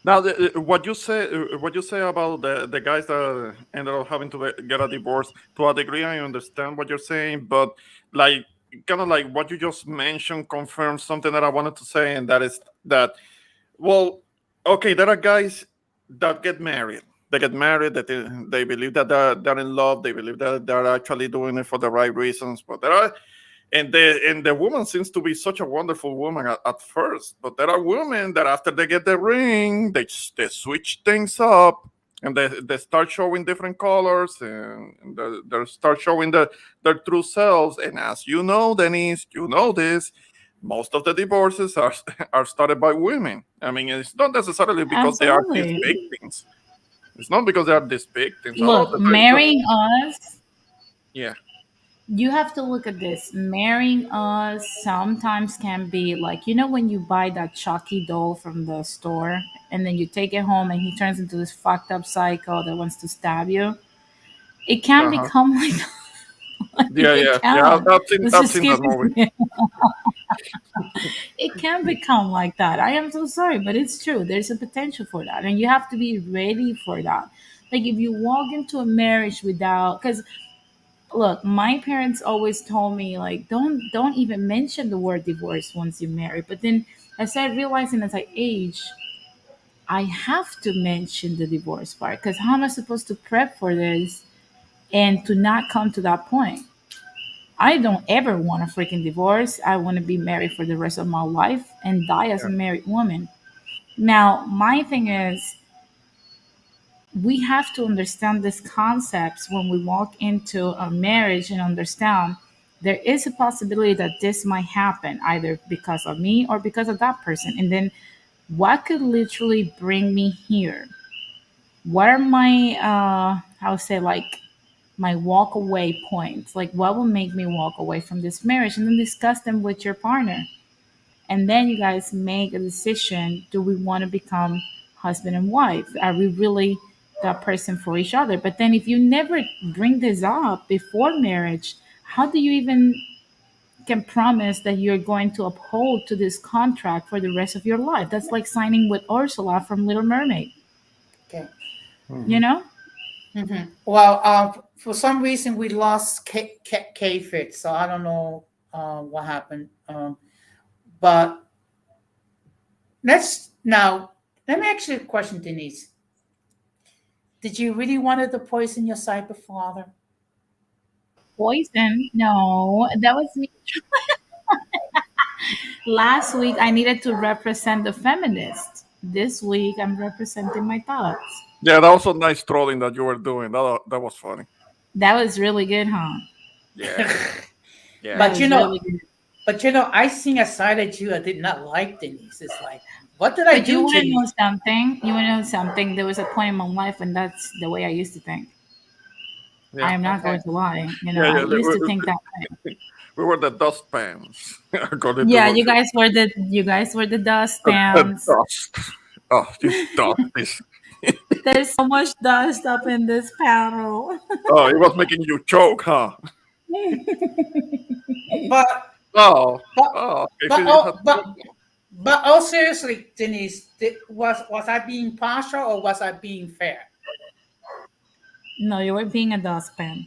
Now, what you say about the guys that ended up having to get a divorce, to a degree, I understand what you're saying, but like, kind of like what you just mentioned confirms something that I wanted to say, and that is that, well, okay, there are guys that get married. They get married, that they believe that they're in love, they believe that they're actually doing it for the right reasons, but there are, and the woman seems to be such a wonderful woman at first, but there are women that after they get the ring, they switch things up, and they start showing different colors, and they start showing their true selves. And as you know, Denise, you know this, most of the divorces are are started by women. I mean, it's not necessarily because they are these Absolutely. victims. It's not because they are these victims. A lot of Look, the time, it's marrying us, yeah, you have to look at this. Marrying us sometimes can be like, when you buy that Chucky doll from the store and then you take it home and he turns into this fucked up psycho that wants to stab you. It can uh-huh. become like Yeah, it yeah, yeah. can. I've Let's I've just seen keep that movie. it. It can become like that. I am so sorry, but it's true. There's a potential for that, and you have to be ready for that. Like if you walk into a marriage without, because look, my parents always told me like don't even mention the word divorce once you marry. But then as I realizing as I age, I have to mention the divorce part because how am I supposed to prep for this and to not come to that point? I don't ever want a freaking divorce. I want to be married for the rest of my life and die as a Yeah. married woman. Now, my thing is, we have to understand these concepts when we walk into a marriage and understand there is a possibility that this might happen either because of me or because of that person. And then what could literally bring me here? What are my, how to say, like, my walk away points? Like, what will make me walk away from this marriage? And then discuss them with your partner. And then you guys make a decision. Do we want to become husband and wife? Are we really that person for each other? But then if you never bring this up before marriage, how do you even can promise that you're going to uphold to this contract for the rest of your life? That's like signing with Ursula from Little Mermaid. Okay. You Mhm. know? Well, for some reason we lost K Fit, so I don't know what happened. But let's now let me ask you a question, Denise. Did you really wanted to poison your cyber father? Poison? No, that was me. Last week. I needed to represent the feminist. This week, I'm representing my thoughts. Yeah, that was a nice trolling that you were doing. That was funny. That was really good, huh? Yeah, That yeah. But was really good. I seen a side of you I did not like, Denise. It's like, what did I But you do want to to know you? something? You want to know something? There was a point in my life when that's the way I used to think. I Yeah, am not Okay. going to lie. yeah, I yeah. used to think that way. We were the dustpans, according to Yeah, what you guys were the the dustpans. dust. Oh, this dust is. There's so much dust up in this panel. Oh, it was making you choke, huh? But Oh, but oh. If but it oh had, but oh seriously, Denise, was I being partial or was I being fair? No, you were being a dustpan.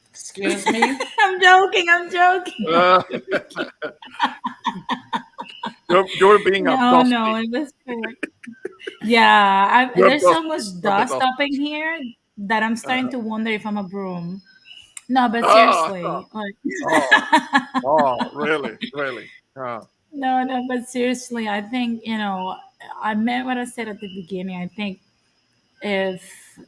Excuse me. I'm joking. I'm joking. uh, you're being a No, no, dusty. it was fair. Yeah, You're there's so dusty much for the dust dust. up in here that I'm starting to wonder if I'm a broom. No, but Ah, seriously, like, oh, oh, really, really. no, no, but seriously, I think I meant what I said at the beginning. I think if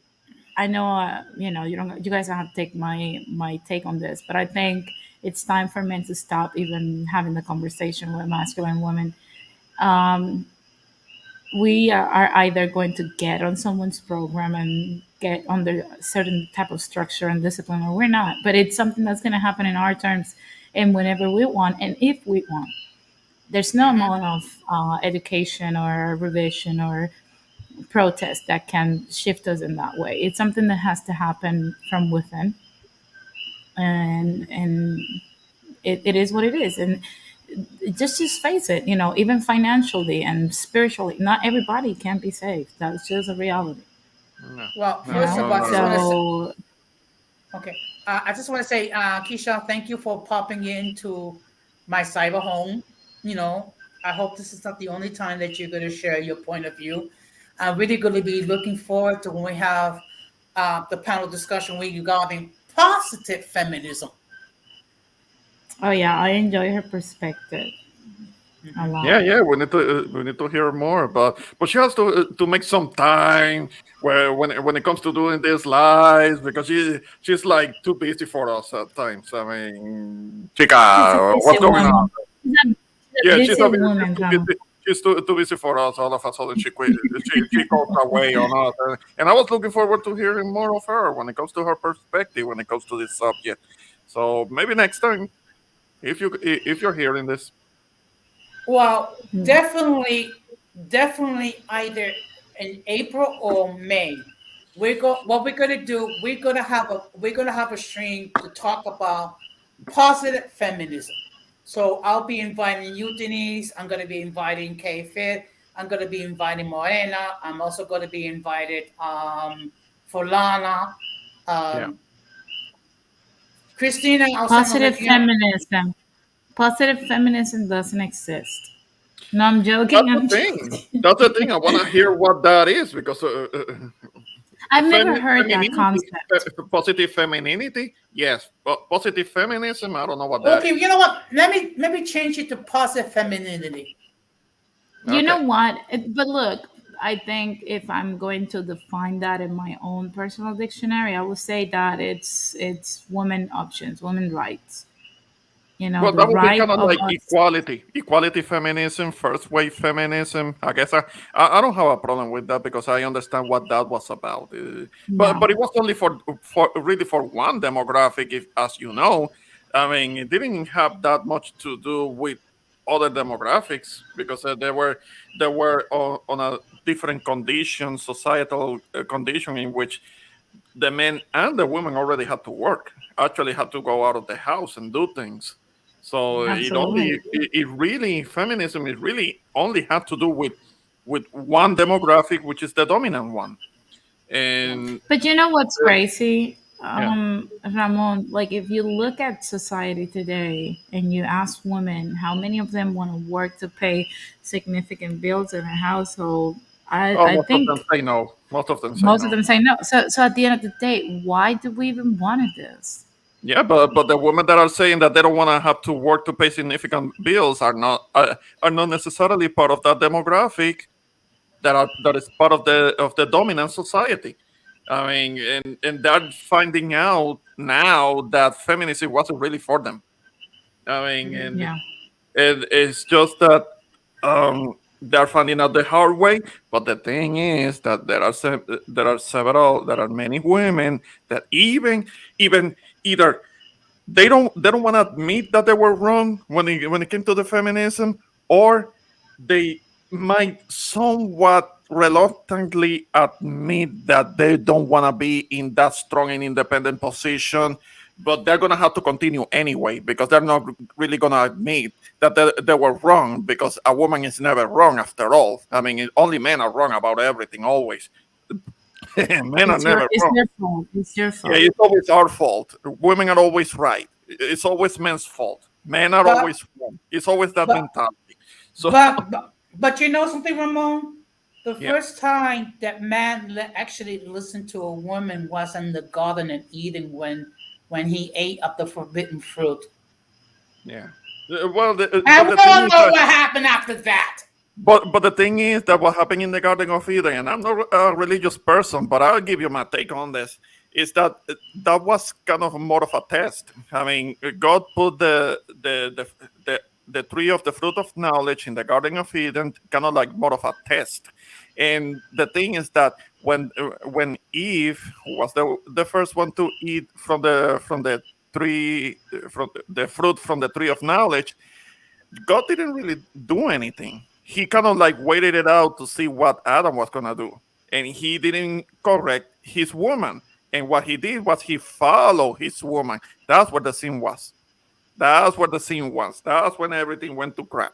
I know, you guys don't have to take my take on this, but I think it's time for men to stop even having the conversation with masculine women. Um, we are either going to get on someone's program and get under a certain type of structure and discipline, or we're not. But it's something that's going to happen in our terms and whenever we want and if we want. There's no Hmm. amount of education or revision or protest that can shift us in that way. It's something that has to happen from within, and it is what it is. And just face it, even financially and spiritually, not everybody can be saved. That's just a reality. No, Well, you no, first of know all, I no, just no, want to no. say, so okay, I just want to say, Keisha, thank you for popping into my cyber home. You know, I hope this is not the only time that you're going to share your point of view. I'm really going to be looking forward to when we have the panel discussion regarding positive feminism. oh yeah, I enjoy her perspective a Yeah, lot. yeah, we need to hear more, but she has to make some time where when it comes to doing these lives because she's like too busy for us at times. I mean, She's a chica, busy what's going on? woman. She's a Yeah, busy woman, too Ram. busy. She's too busy for us. All of a sudden, she quit. She goes away on us, and I was looking forward to hearing more of her when it comes to her perspective when it comes to this subject. So maybe next time, if you're hearing this, Well, Yeah. definitely either in April or May. What we're gonna do, we're gonna have a stream to talk about positive feminism. So I'll be inviting you, Denise. I'm gonna be inviting Kay Fit. I'm gonna be inviting Morena. I'm also gonna be invited Folana. yeah. Um Christina, I'll send a Positive link. Yeah. feminism. Positive feminism doesn't exist. No, I'm That's joking. the I'm thing. joking. That's the thing. I want to hear what that is because I've never heard that femininity, concept. positive femininity, yes, but positive feminism, I don't know what that Okay, is. you know what? Let me change it to positive femininity. You know Okay. what? But look, I think if I'm going to define that in my own personal dictionary, I would say that it's women options, women rights. Well, The that would be right kind of of like us. equality feminism, first wave feminism. I guess I don't have a problem with that because I understand what that was about. Yeah, But it was only for really for one demographic, if as you know. I mean, it didn't have that much to do with other demographics because they were on a different condition, societal condition in which the men and the women already had to work, actually had to go out of the house and do things. So absolutely. it really, feminism, it really only had to do with with one demographic, which is the dominant one. And But you know what's crazy, yeah, Ramon? Like, if you look at society today and you ask women how many of them want to work to pay significant bills in a household, oh, I most of them think say no. Most of them say most of no. them say no. So at the end of the day, why do we even want this? Yeah, but the women that are saying that they don't want to have to work to pay significant bills are not necessarily part of that demographic that is part of the dominant society. I mean, and they're finding out now that feminism wasn't really for them. I mean, and Yeah. it's just that they're finding out the hard way. But the thing is that there are many women that even either they don't want to admit that they were wrong when it came to the feminism, or they might somewhat reluctantly admit that they don't want to be in that strong and independent position, but they're going to have to continue anyway because they're not really going to admit that they were wrong, because a woman is never wrong after all. I mean, only men are wrong about everything always. Men are never It's wrong. your fault. It's your Yeah, fault. it's always our fault. Women are always right. It's always men's fault. Men are But always wrong. It's always that but mentality. So but you know something, Ramon? The yeah, first time that man actually listened to a woman was in the Garden of Eden when he ate of the forbidden fruit. yeah. Well, And but we the thing all is know that what happened after that. but the thing is that what happened in the Garden of Eden, and I'm not a religious person, but I'll give you my take on this, is that that was kind of more of a test. I mean, God put the tree of the fruit of knowledge in the Garden of Eden, kind of like more of a test. And the thing is that when Eve was the first one to eat from the tree from the fruit from the tree of knowledge, God didn't really do anything. He kind of like waited it out to see what Adam was gonna do, and he didn't correct his woman. And what he did was he followed his woman. That's what the sin was. That's what the sin was. That's when everything went to crap.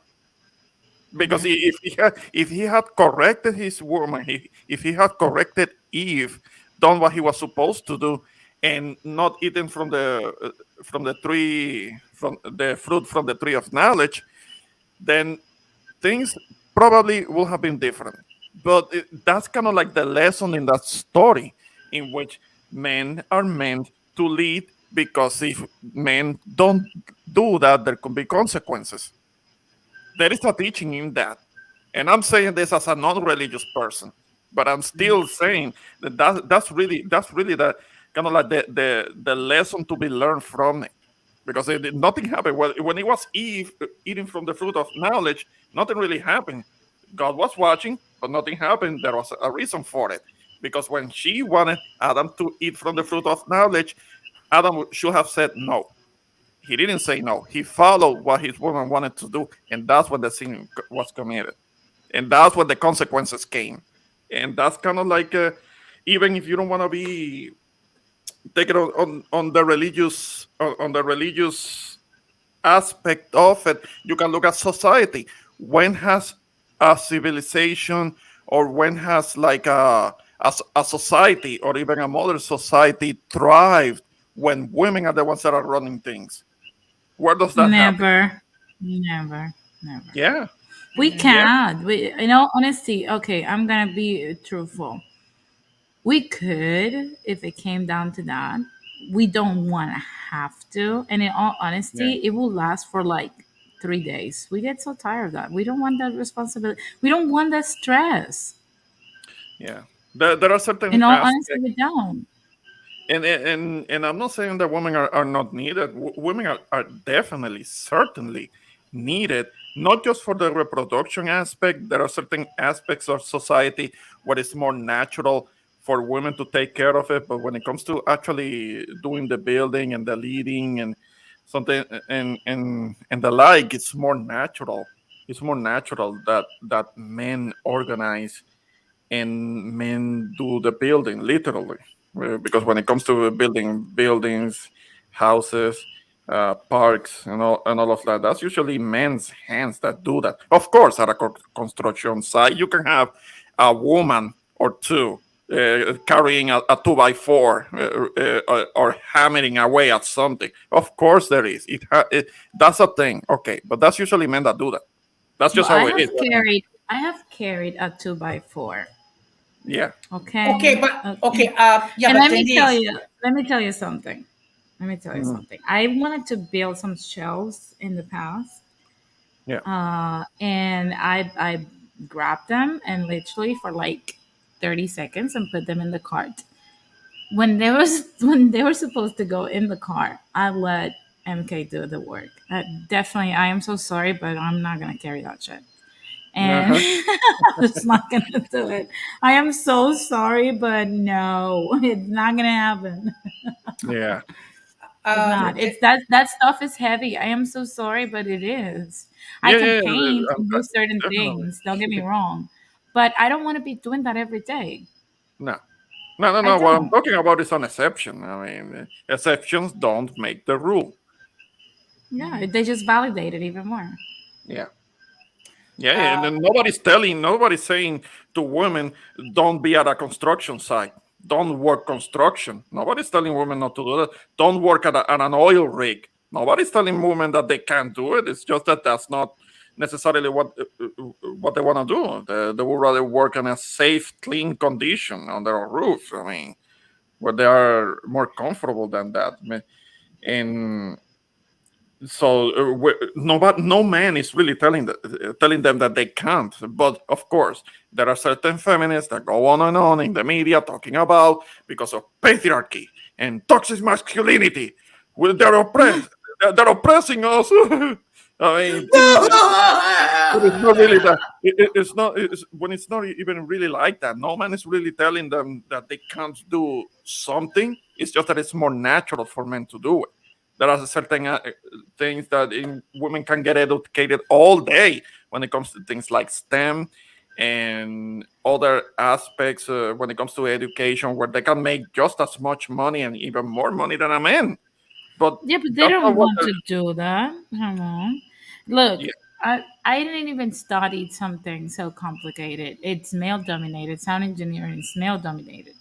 Because if he had corrected his woman, if he had corrected Eve, done what he was supposed to do, and not eaten from the tree from the fruit from the tree of knowledge, then things probably will have been different. But that's kind of like the lesson in that story, in which men are meant to lead, because if men don't do that, there could be consequences. There is a teaching in that. And I'm saying this as a non-religious person, but I'm still saying that's really the kind of like the lesson to be learned from it, because nothing happened when it was Eve eating from the fruit of knowledge. Nothing really happened. God was watching, but nothing happened. There was a reason for it, because when she wanted Adam to eat from the fruit of knowledge, Adam should have said no. He didn't say no. He followed what his woman wanted to do, and that's when the sin was committed, and that's when the consequences came. And that's kind of like even if you don't want to be take it on the on the religious aspect of it, you can look at society. When has a civilization, or when has like a society, or even a modern society, thrived when women are the ones that are running things? Where does that happen? Never, never, never. Yeah, We yeah, can't. We, in all honesty, okay, I'm gonna be truthful. We could if it came down to that. We don't want to have to, and in all yeah, honesty, it will last for like 3 days. We get so tired of that. We don't want that responsibility. We don't want that stress. yeah. There are certain In all honesty, aspects. we don't. And I'm not saying that women are not needed. Women are definitely, certainly needed, not just for the reproduction aspect. There are certain aspects of society where it's more natural for women to take care of it, but when it comes to actually doing the building and the leading and something and the like, it's more natural. It's more natural that men organize and men do the building literally. Because when it comes to building buildings, houses, parks and all of that. That's usually men's hands that do that. Of course, at a construction site, you can have a woman or two carrying a 2x4 or hammering away at something. Of course, there is. That's a thing. Okay, but that's usually men that do that. That's Well, just how it is. I mean, I have carried a 2x4. yeah. Okay, Okay. but Okay. yeah, And but Denise, let me tell you something. Let me tell you Mhm. something. I wanted to build some shelves in the past, Yeah. and I grabbed them and literally for like 30 seconds and put them in the cart. When they was when they were supposed to go in the car, I let MK do the work. Definitely, I am so sorry, but I'm not gonna carry that shit, and Uh-huh. I'm just not gonna do it. I am so sorry, but no, it's not gonna happen. Yeah. It's um, not. It's that stuff is heavy. I am so sorry, but it is. I Yeah. can Yeah. paint and do certain Definitely. things. Don't get me wrong, but I don't want to be doing that every day. No. No, no, I no. What I'm don't. talking about is an exception. I mean, exceptions don't make the rule. Yeah, they just validate it even more. Yeah. Yeah, and uh, then nobody's saying to women, don't be at a construction site, don't work construction. Nobody's telling women not to do that. Don't work at an oil rig. Nobody's telling women that they can't do it. It's just that that's not necessarily what they want to do. They would rather work in a safe, clean condition under a roof. I mean, where they are more comfortable than that. And so no man is really telling them that they can't. But of course, there are certain feminists that go on and on in the media talking about because of patriarchy and toxic masculinity. Well, they're oppressing us. I mean, but it's not really that. It's not. When it's not even really like that. No man is really telling them that they can't do something. It's just that it's more natural for men to do it. There are certain things that women can get educated all day when it comes to things like STEM and other aspects when it comes to education, where they can make just as much money and even more money than a man. But Yeah, but they that's not don't what. want to do that. Come on. Look, Yeah, I didn't even study something so complicated. It's male dominated. Sound engineering is male dominated.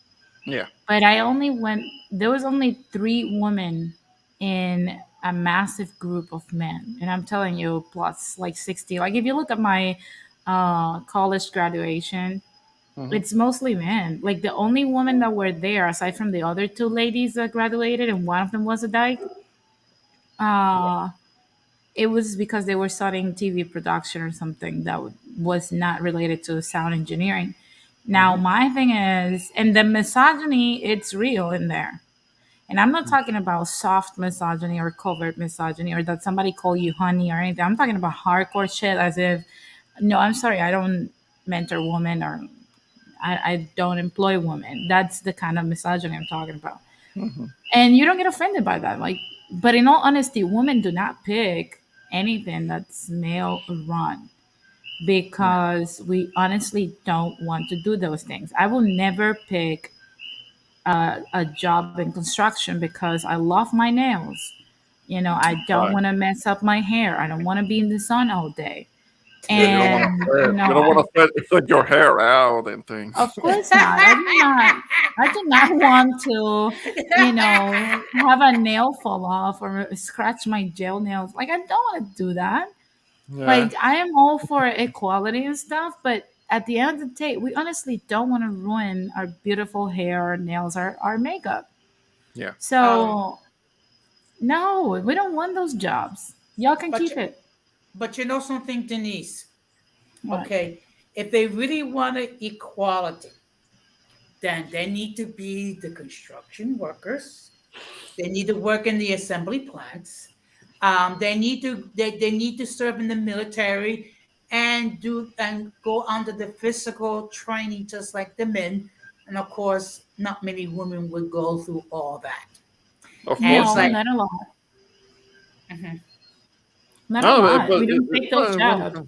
yeah. But I only went, there was only three women in a massive group of men. And I'm telling you, plus like 60. Like if you look at my college graduation, Hmm. it's mostly men. Like the only women that were there, aside from the other two ladies that graduated, and one of them was a dyke, uh, it was because they were studying TV production or something that was not related to sound engineering. Now, Hmm. my thing is, and the misogyny, it's real in there. And I'm not talking about soft misogyny or covert misogyny or that somebody call you honey or anything. I'm talking about hardcore shit as if, no, I'm sorry, I don't mentor women or I don't employ women. That's the kind of misogyny I'm talking about. Hmm. And you don't get offended by that. Like, but in all honesty, women do not pick anything that's male run because we honestly don't want to do those things. I will never pick a job in construction because I love my nails. You know, I don't Right. want to mess up my hair. I don't want to be in the sun all day. Yeah, you don't want And to. you You know, don't want to set your hair out and things. of course not. I do not want to, you know, have a nail fall off or scratch my gel nails. Like I don't want to do that. Yeah, Like I am all for equality and stuff, but at the end of the day, we honestly don't want to ruin our beautiful hair, our nails, our makeup. yeah. um, So no, we don't want those jobs. Y'all can but keep it. but you know something, Denise. What? Okay, if they really wanted equality, then they need to be the construction workers. They need to work in the assembly plants. They need to serve in the military and do and go under the physical training just like the men. And of course, not many women would go through all that. Of And course it's No, not. like, not a lot. mhm. Not a No, lot. We don't take those jobs.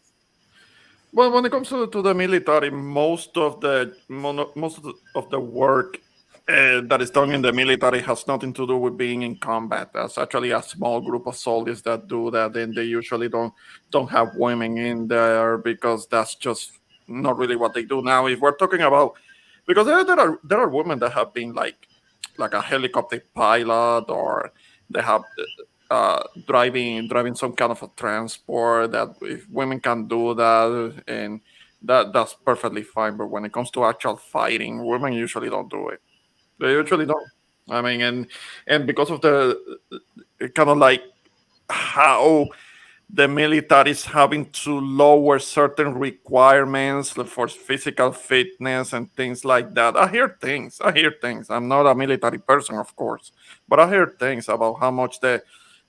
when it comes to the military, most of the work that is done in the military has nothing to do with being in combat. That's actually a small group of soldiers that do that, and they usually don't have women in there because that's just not really what they do. Now, if we're talking about, because there are women that have been like a helicopter pilot, or they have driving some kind of a transport, that if women can do that, and that's perfectly fine. But when it comes to actual fighting, women usually don't do it. They usually don't. I mean, and because of the kind of like how the military is having to lower certain requirements for physical fitness and things like that. I hear things. I hear things. I'm not a military person, of course, but I hear things about how much they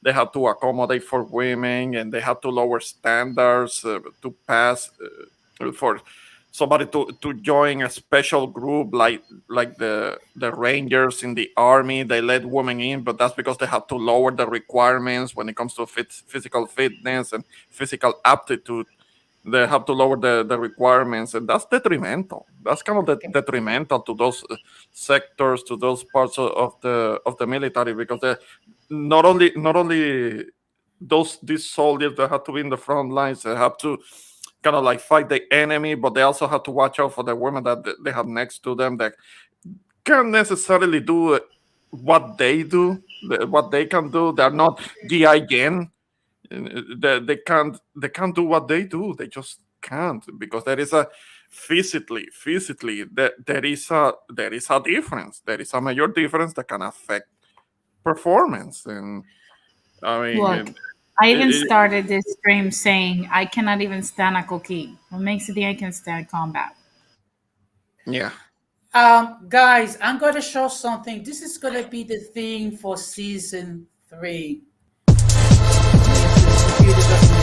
have to accommodate for women, and they have to lower standards to pass for somebody to join a special group, like the rangers in the army. They let women in, but that's because they have to lower the requirements when it comes to physical fitness and physical aptitude. They have to lower the requirements, and that's detrimental. That's kind of detrimental to those sectors, to those parts of the military, because they not only these soldiers that have to be in the front lines, they have to kind of like fight the enemy, but they also have to watch out for the women that they have next to them, that can't necessarily do what they do, what they can do. They're not GI Gen. They can't do what they do. They just can't, because there is a physically there is a difference. There is a major difference that can affect performance. And I mean, Look, I it, even it, started this stream saying I cannot even stand a cookie. What makes it think I can stand combat? yeah. Guys, I'm going to show something. This is going to be the theme for season 3. If this computer doesn't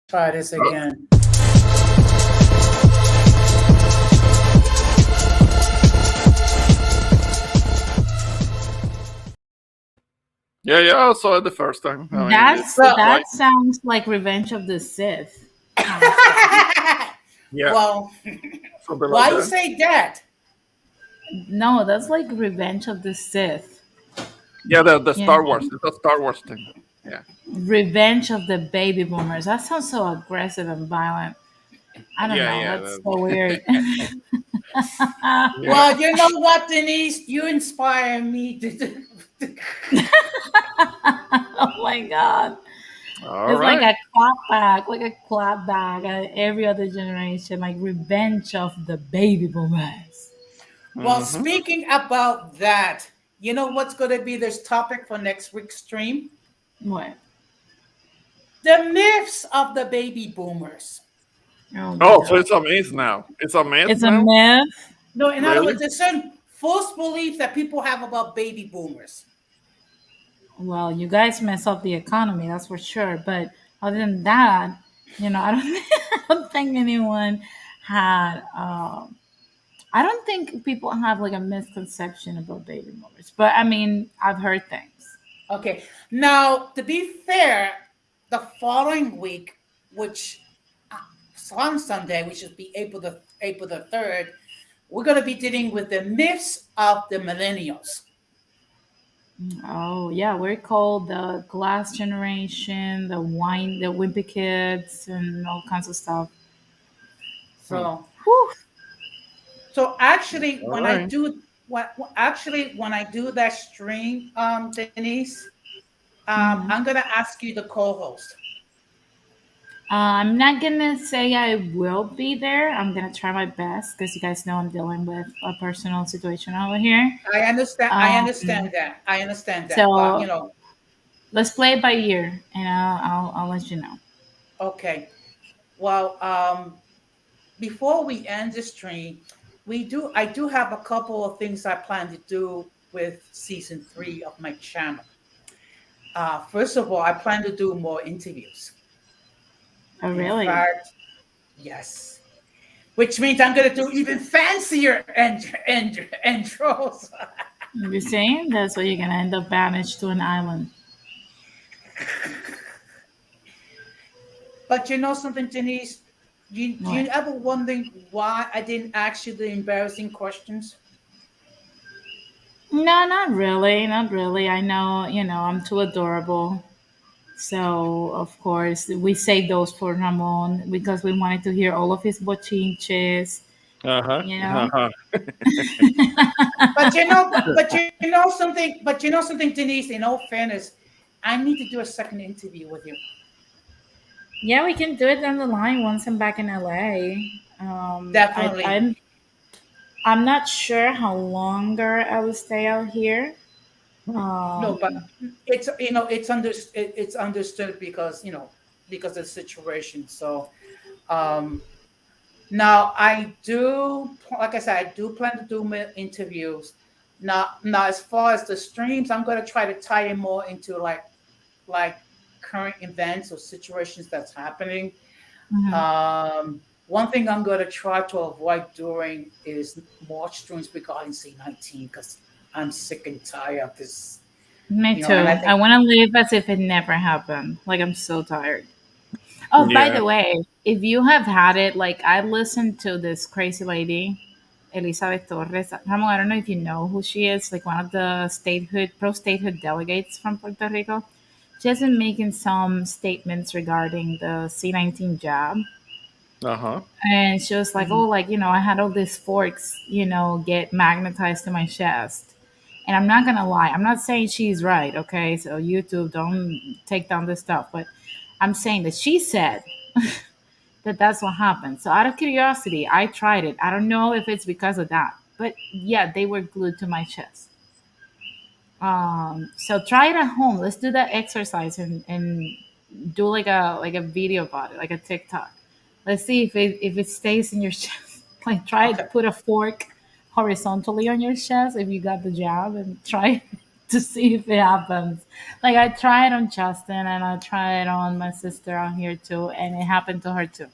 try this again. Yeah, I saw it the first time. I mean, That's it's So, quite, that sounds like Revenge of the Sith kind of stuff. yeah, well, something like why you that. say that? No, that's like Revenge of the Sith. Yeah, the You Star Wars. know, It's a Star Wars thing. Yeah, Revenge of the Baby Boomers. That sounds so aggressive and violent. I don't yeah, know. yeah, That's so weird. yeah. Well, you know what, Denise? You inspire me to. Oh my god. All It's like right. a clapback at every other generation, like Revenge of the Baby Boomers. Well, Mm-hmm. speaking about that, you know what's going to be this topic for next week's stream? What? The myths of the baby boomers. Oh my Oh, so god. it's a myth now. It's a myth It's a now. myth. No, in other Really? words, there's certain false beliefs that people have about baby boomers. Well, you guys mess up the economy, that's for sure. But other than that, I don't, I don't think anyone had. I don't think people have like a misconception about baby boomers. But I mean, I've heard things. Okay. Now, to be fair, the following week, which on Sunday, which is be April the 3rd, we're going to be dealing with the myths of the millennials. Oh yeah, we're called the glass generation, the wimpy kids, and all kinds of stuff. Hmm. So, Whew. so actually, All right. when I do that stream, Denise, Mhm. I'm gonna ask you the co-host. I'm not gonna say I will be there. I'm gonna try my best because you guys know I'm dealing with a personal situation over here. I understand. I understand Um, that. I understand that. But so you know, let's play it by ear, and I'll let you know. okay. Well, before we end the stream, I do have a couple of things I plan to do with season 3 of my channel. First of all, I plan to do more interviews. Oh In really? fact, yes, which means I'm going to do even fancier intros. You're saying that's why you're gonna end up banished to an island. But you know something, Denise? You What? ever wondering why I didn't ask you the embarrassing questions? No, not really. Not really. I know, I'm too adorable. So, of course, we saved those for Ramon because we wanted to hear all of his bochinches, Uh-huh. you know? Uh-huh. But you know something, Denise. In all fairness, I need to do a second interview with you. Yeah, we can do it down the line once I'm back in LA. Um, I, Definitely. I'm I'm not sure how longer I will stay out here. No, but Um, it's it's understood because because of the situation. So um now I do, like I said, I do plan to do interviews. Now as far as the streams, I'm gonna try to tie it more into like current events or situations that's happening. mhm. One thing I'm gonna try to avoid doing is more streams regarding C-19 because I'm sick and tired of this. Me And I too. I think want to live as if it never happened. Like, I'm so tired. Oh, by Yeah. the way, if you have had it, like, I listened to this crazy lady, Elizabeth Torres. Ramon, I don't know if you know who she is, like one of the pro statehood delegates from Puerto Rico. She has been making some statements regarding the C-19 jab. Uh-huh. And she was like, oh, Mhm. like, I had all these forks, get magnetized to my chest. And I'm not going to lie, I'm not saying she's right, okay? So, YouTube, don't take down this stuff. But I'm saying that she said that that's what happened. So, out of curiosity, I tried it. I don't know if it's because of that. But yeah, they were glued to my chest. So try it at home. Let's do that exercise and do like a video about it, like a TikTok. Let's see if it stays in your chest. Like try to Okay. put a fork horizontally on your chest if you got the job and try to see if it happens. Like I tried on Justin and I tried on my sister on here too, and it happened to her too.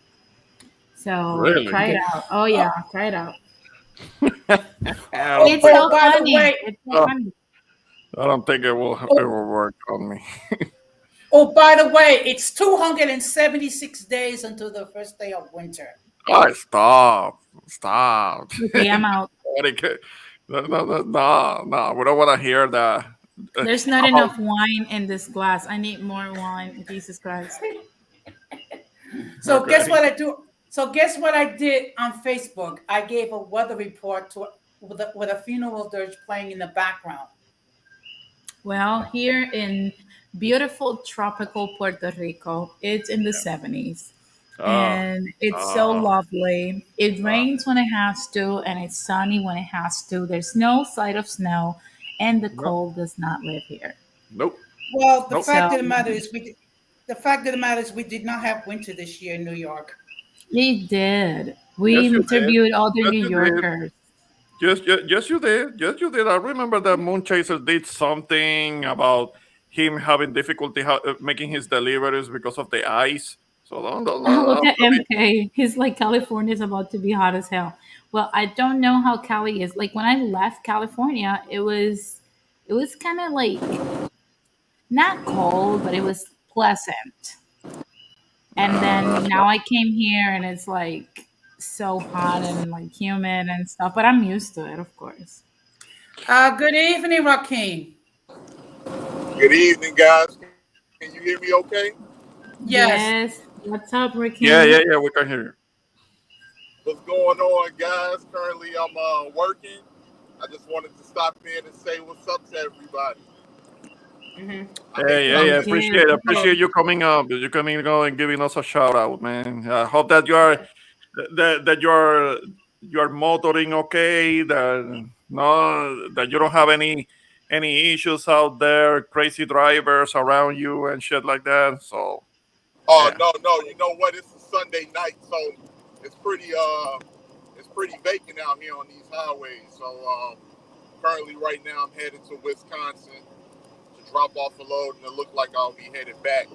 So Really? try it Okay. out. Oh Oh, yeah, try it out. I don't It's think oh, so by the funny. way, It's so uh, funny. I don't think it oh, will work on me. it's 276 days until the first day of winter. Oh, stop. Stop. Okay, I'm out. Nobody ca- No, no, no, no, no. We don't want to hear that. There's not How enough wine in this glass. I need more wine. Jesus Christ. So about, guess okay. what I do? So guess what I did on Facebook? I gave a weather report to with a funeral dirge playing in the background. Well, here in beautiful tropical Puerto Rico, it's in the 70s Uh, and it's so uh, lovely. It uh, rains when it has to and it's sunny when it has to. There's no sight of snow and the no, cold does not live here. nope, Well, nope. So the fact of the matter is we did not have winter this year in New York. we did. We Yes, you did. interviewed other Yes, New you did. Yorkers. Yes, yes, yes, you did. Yes, you did. I remember that Moon Chaser did something about him having difficulty making his deliveries because of the ice. So Look don't at MK. He's like California's about to be hot as hell. Well, I don't know how Cali is. Like when I left California, it was kind of like not cold, but it was pleasant. And then no. now I came here and it's like so hot and like humid and stuff, but I'm used to it, of course. Good evening, Joaquin. Good evening, guys. Can you hear me okay? Yes. Yes. What's up, Yeah, yeah, Rakim? yeah. We can hear you. What's going on, guys? Currently, I'm working. I just wanted to stop in and say what's up to everybody. Hmm. I hate Hey, that I hey, missed. Okay, appreciate okay. you coming up. You coming and giving us a shout out, man. I hope that you are that you're motoring okay. That no, that you don't have any issues out there. Crazy drivers around you and shit like that. So Oh yeah, no, no. You know what? It's a Sunday night, so it's pretty vacant out here on these highways. So currently, right now, I'm headed to Wisconsin to drop off a load, and it looked like I'll be headed back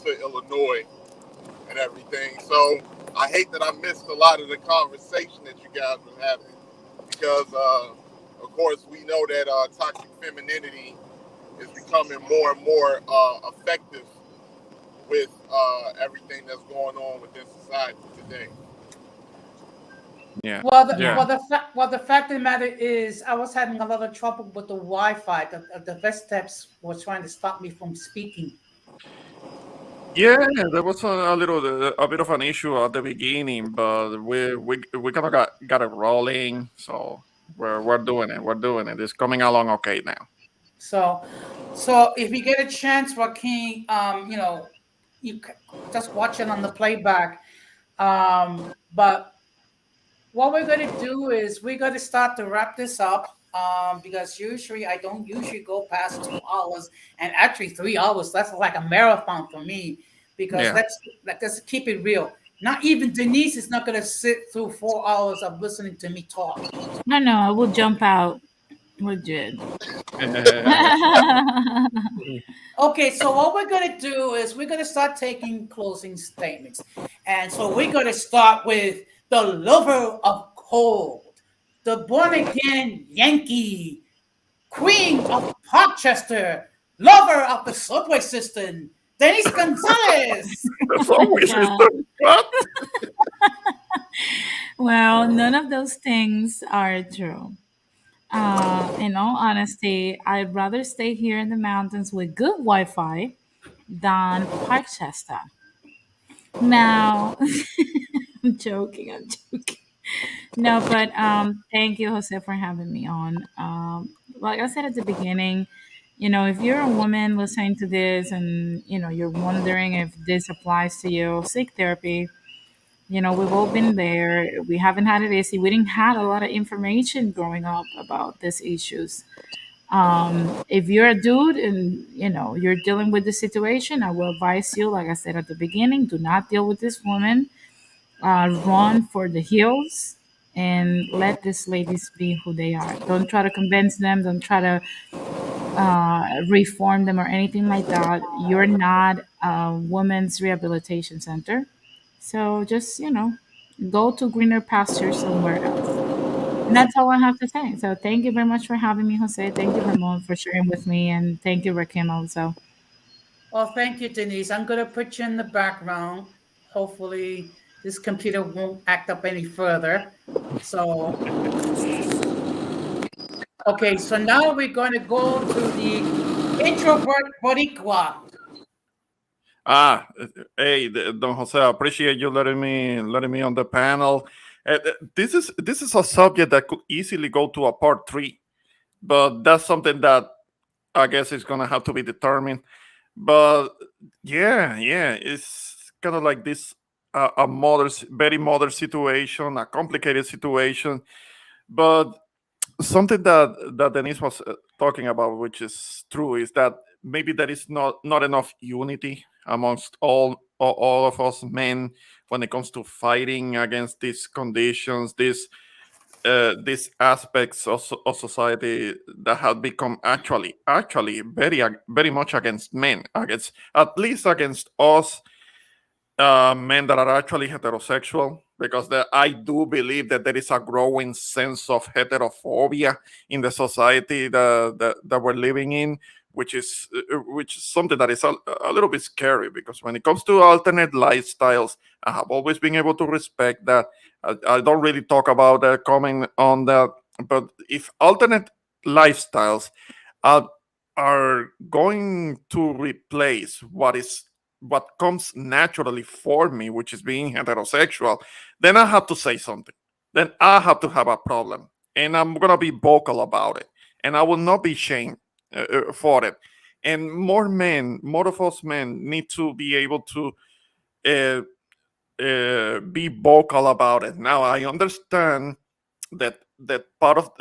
to Illinois and everything. So I hate that I missed a lot of the conversation that you guys were having because, of course, we know that toxic femininity is becoming more and more effective with everything that's going on within society today. Yeah. Well, Yeah. the fact of the matter is, I was having a lot of trouble with the Wi-Fi. The best steps was trying to stop me from speaking. Yeah, there was a bit of an issue at the beginning, but we kind of got it rolling, so we're doing it. We're doing it. It's coming along okay now. So, so if you get a chance, Joaquin, you just watch it on the playback. But what we're going to do is we're going to start to wrap this up, because usually I don't usually go past 2 hours, and actually 3 hours. That's like a marathon for me, because Yeah. let's keep it real. Not even Denise is not going to sit through 4 hours of listening to me talk. No, no, I will jump out. We're good. Okay, so what we're going to do is we're going to start taking closing statements. And so we're going to start with the lover of cold, the born again Yankee, queen of Parkchester, lover of the subway system, Denise Gonzalez. That's Oh my always is God. the what? Well, none of those things are true. In all honesty, I'd rather stay here in the mountains with good Wi Fi than Parkchester. Now, I'm joking, I'm joking. No, but thank you, Jose, for having me on. Like I said at the beginning, if you're a woman listening to this and you're wondering if this applies to you, seek therapy. We've all been there. We haven't had it easy. We didn't have a lot of information growing up about these issues. If you're a dude and you're dealing with the situation, I will advise you, like I said at the beginning, do not deal with this woman. Run for the hills and let these ladies be who they are. Don't try to convince them. Don't try to reform them or anything like that. You're not a women's rehabilitation center. So just, go to greener pastures somewhere else. And that's all I have to say. So thank you very much for having me, Jose. Thank you, Ramon, for sharing with me. And thank you, Rakim, also. Well, thank you, Denise. I'm going to put you in the background. Hopefully, this computer won't act up any further. So, okay, so now we're going to go to the introvert Boricua. Ah, hey, Don Jose, I appreciate you letting me on the panel. This is a subject that could easily go to a part three, but that's something that I guess is gonna have to be determined. But yeah, it's kind of like this a very modern situation, a complicated situation. But something that Denise was talking about, which is true, is that maybe there is not enough unity amongst all of us men when it comes to fighting against these conditions, these aspects of society that have become actually very much against men, against at least against us men that are actually heterosexual, because I do believe that there is a growing sense of heterophobia in the society that we're living in, which is something that is a little bit scary, because when it comes to alternate lifestyles, I have always been able to respect that. I don't really talk about comment on that, but if alternate lifestyles are, are going to replace what comes naturally for me, which is being heterosexual, then I have to say something. Then I have to have a problem. And I'm going to be vocal about it. And I will not be shamed for it. And more of us men need to be able to uh, be vocal about it. Now, I understand that part of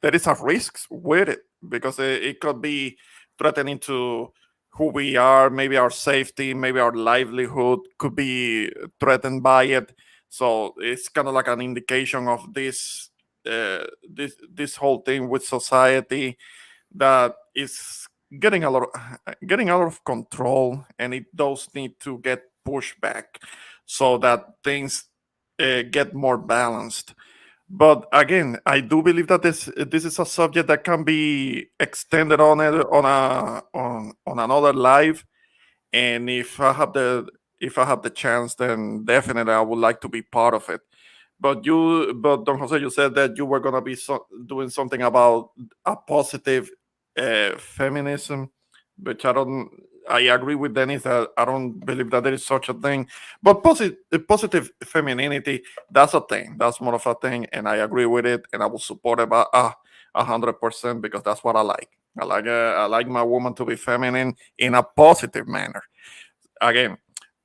there is a risk with it, because it could be threatening to who we are, maybe our safety, maybe our livelihood could be threatened by it. So it's kind of like an indication of this whole thing with society that is getting out of control, and it does need to get pushed back so that things get more balanced. But again, I do believe that this is a subject that can be extended on another live, and if I have the chance, then definitely I would like to be part of it. But Don Jose, you said that you were gonna be doing something about a positive feminism, which I don't. I agree with Dennis that I don't believe that there is such a thing. But positive femininity, that's a thing. That's more of a thing, and I agree with it, and I will support it 100% because that's what I like. I like my woman to be feminine in a positive manner. Again,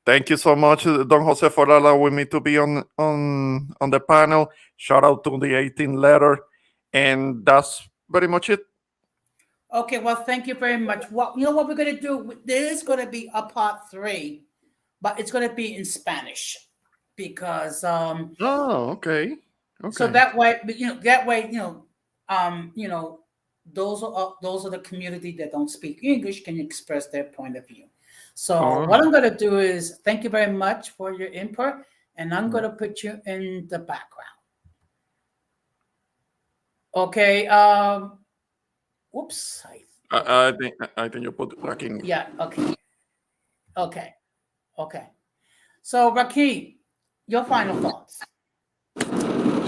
thank you so much, Don Jose, for allowing me to be on the panel. Shout out to the 18 letter, and that's pretty much it. Okay, well, thank you very much. Well, you know what we're going to do? There is going to be a part 3, but it's going to be in Spanish because Oh, okay, so okay. that way, you know, those are the community that don't speak English can express their point of view. So Oh, what I'm going to do is thank you very much for your input, and I'm going yeah. to put you in the background. Okay. Whoops. Okay. I think you put Rakim. Yeah. Okay. Okay. Okay. So Rakim, your final thoughts.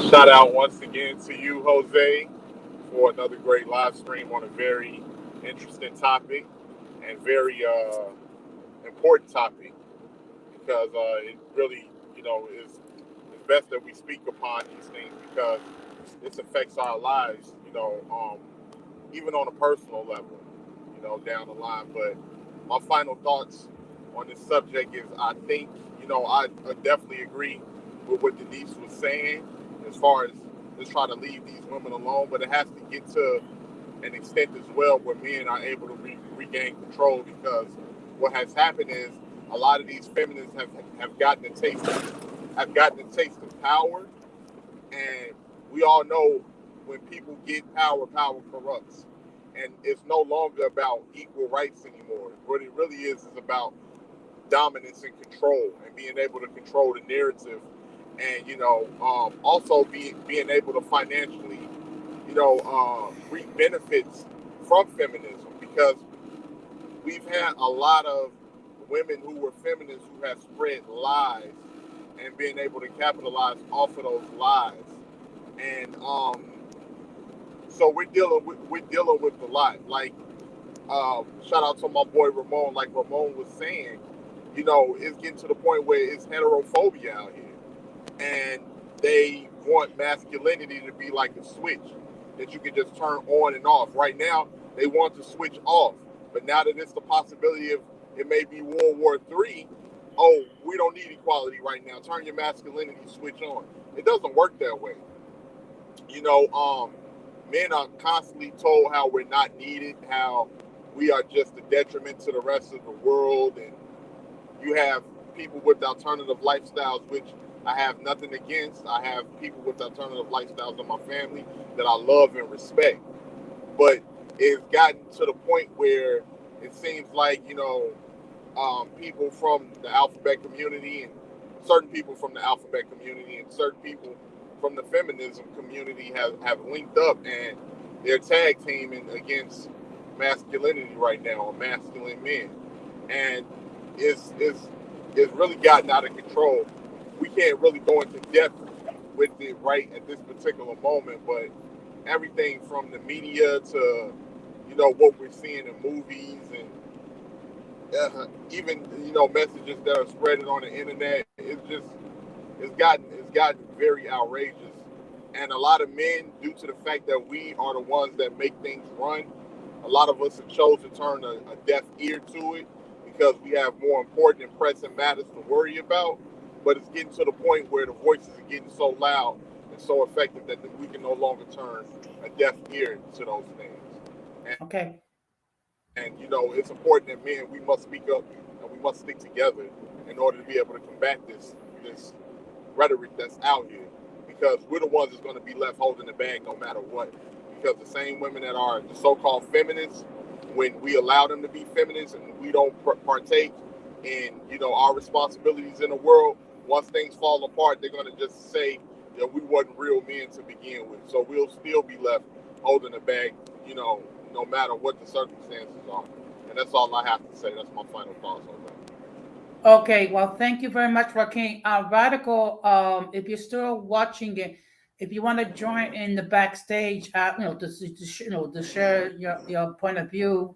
Shout out once again to you, Jose, for another great live stream on a very interesting topic and very important topic because it really, it's best that we speak upon these things because this affects our lives, even on a personal level, down the line. But my final thoughts on this subject is I think, I definitely agree with what Denise was saying as far as just trying to leave these women alone, but it has to get to an extent as well where men are able to regain control because what has happened is a lot of these feminists have gotten a taste of power, and we all know when people get power, power corrupts. And it's no longer about equal rights anymore. What it really is about dominance and control and being able to control the narrative and, also being able to financially, reap benefits from feminism because we've had a lot of women who were feminists who have spread lies and being able to capitalize off of those lies. And so we're dealing with a lot. Like shout out to my boy Ramon. Like Ramon was saying, it's getting to the point where it's heterophobia out here, and they want masculinity to be like a switch that you can just turn on and off. Right now, they want to switch off, but now that it's the possibility of it may be World War III, oh, we don't need equality right now. Turn your masculinity switch on. It doesn't work that way. You know, men are constantly told how we're not needed, how we are just a detriment to the rest of the world, and you have people with alternative lifestyles, which I have nothing against. I have people with alternative lifestyles in my family that I love and respect. But it's gotten to the point where it seems like, people from the alphabet community and certain people from the alphabet community and certain people from the feminism community have linked up and they're tag teaming against masculinity right now, or masculine men. And it's really gotten out of control. We can't really go into depth with it right at this particular moment, but everything from the media to what we're seeing in movies and even messages that are spreading on the internet, it's gotten very outrageous. And a lot of men, due to the fact that we are the ones that make things run, a lot of us have chosen to turn a deaf ear to it because we have more important and pressing matters to worry about. But it's getting to the point where the voices are getting so loud and so effective that we can no longer turn a deaf ear to those things. Okay. And it's important that men, we must speak up and we must stick together in order to be able to combat this rhetoric that's out here, because we're the ones that's going to be left holding the bag no matter what. Because the same women that are the so-called feminists, when we allow them to be feminists and we don't partake in our responsibilities in the world, once things fall apart, they're going to just say that we wasn't real men to begin with. So we'll still be left holding the bag, no matter what the circumstances are. And that's all I have to say. That's my final thoughts on that. Okay, well, thank you very much, Joaquin. Radical, if you're still watching it, if you want to join in the backstage, to share your point of view,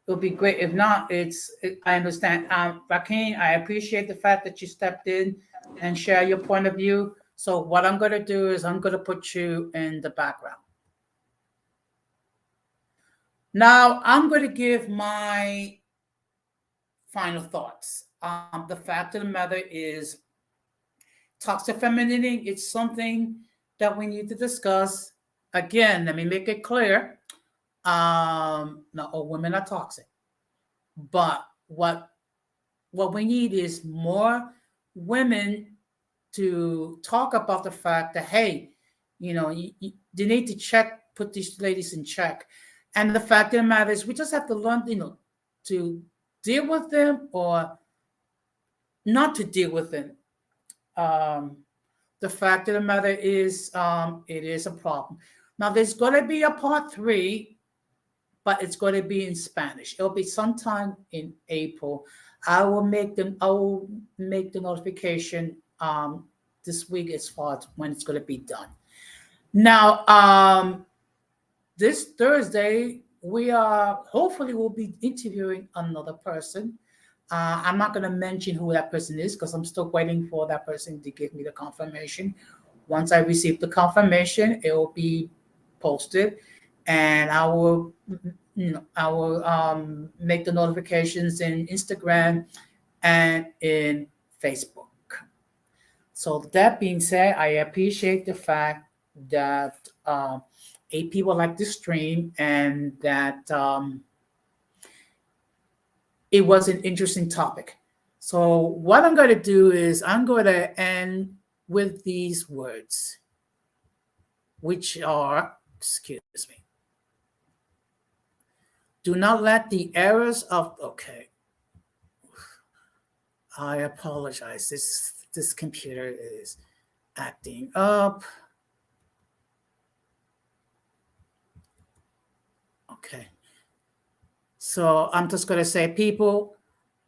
it'll be great. If not, I understand. Joaquin, I appreciate the fact that you stepped in and share your point of view. So what I'm going to do is I'm going to put you in the background. Now I'm going to give my final thoughts. The fact of the matter is, toxic femininity, it's something that we need to discuss. Again, let me make it clear. Not all women are toxic, but what we need is more women to talk about the fact that, hey, they need to put these ladies in check. And the fact of the matter is, we just have to learn, to deal with them or not to deal with them. The fact of the matter is, it is a problem. Now, there's going to be a part 3, but it's going to be in Spanish. It'll be sometime in April. I will make the notification this week as far as when it's going to be done. Now, this Thursday, hopefully we'll be interviewing another person. I'm not going to mention who that person is because I'm still waiting for that person to give me the confirmation. Once I receive the confirmation, it will be posted, and I will make the notifications in Instagram and in Facebook. So that being said, I appreciate the fact that 8 people like this stream and that it was an interesting topic. So what I'm going to do is I'm going to end with these words, which are, excuse me, do not let the errors of, okay, I apologize. This computer is acting up. Okay. So I'm just going to say, people,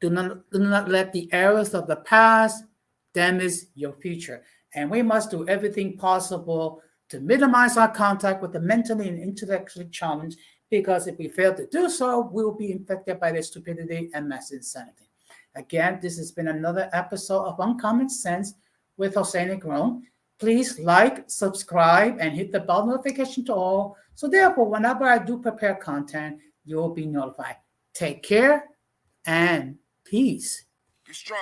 do not let the errors of the past damage your future. And we must do everything possible to minimize our contact with the mentally and intellectually challenged, because if we fail to do so, we will be infected by their stupidity and mass insanity. Again, this has been another episode of Uncommon Sense with Jose Negron. Please like, subscribe, and hit the bell notification to all. So therefore, whenever I do prepare content, you will be notified. Take care and peace. Be strong.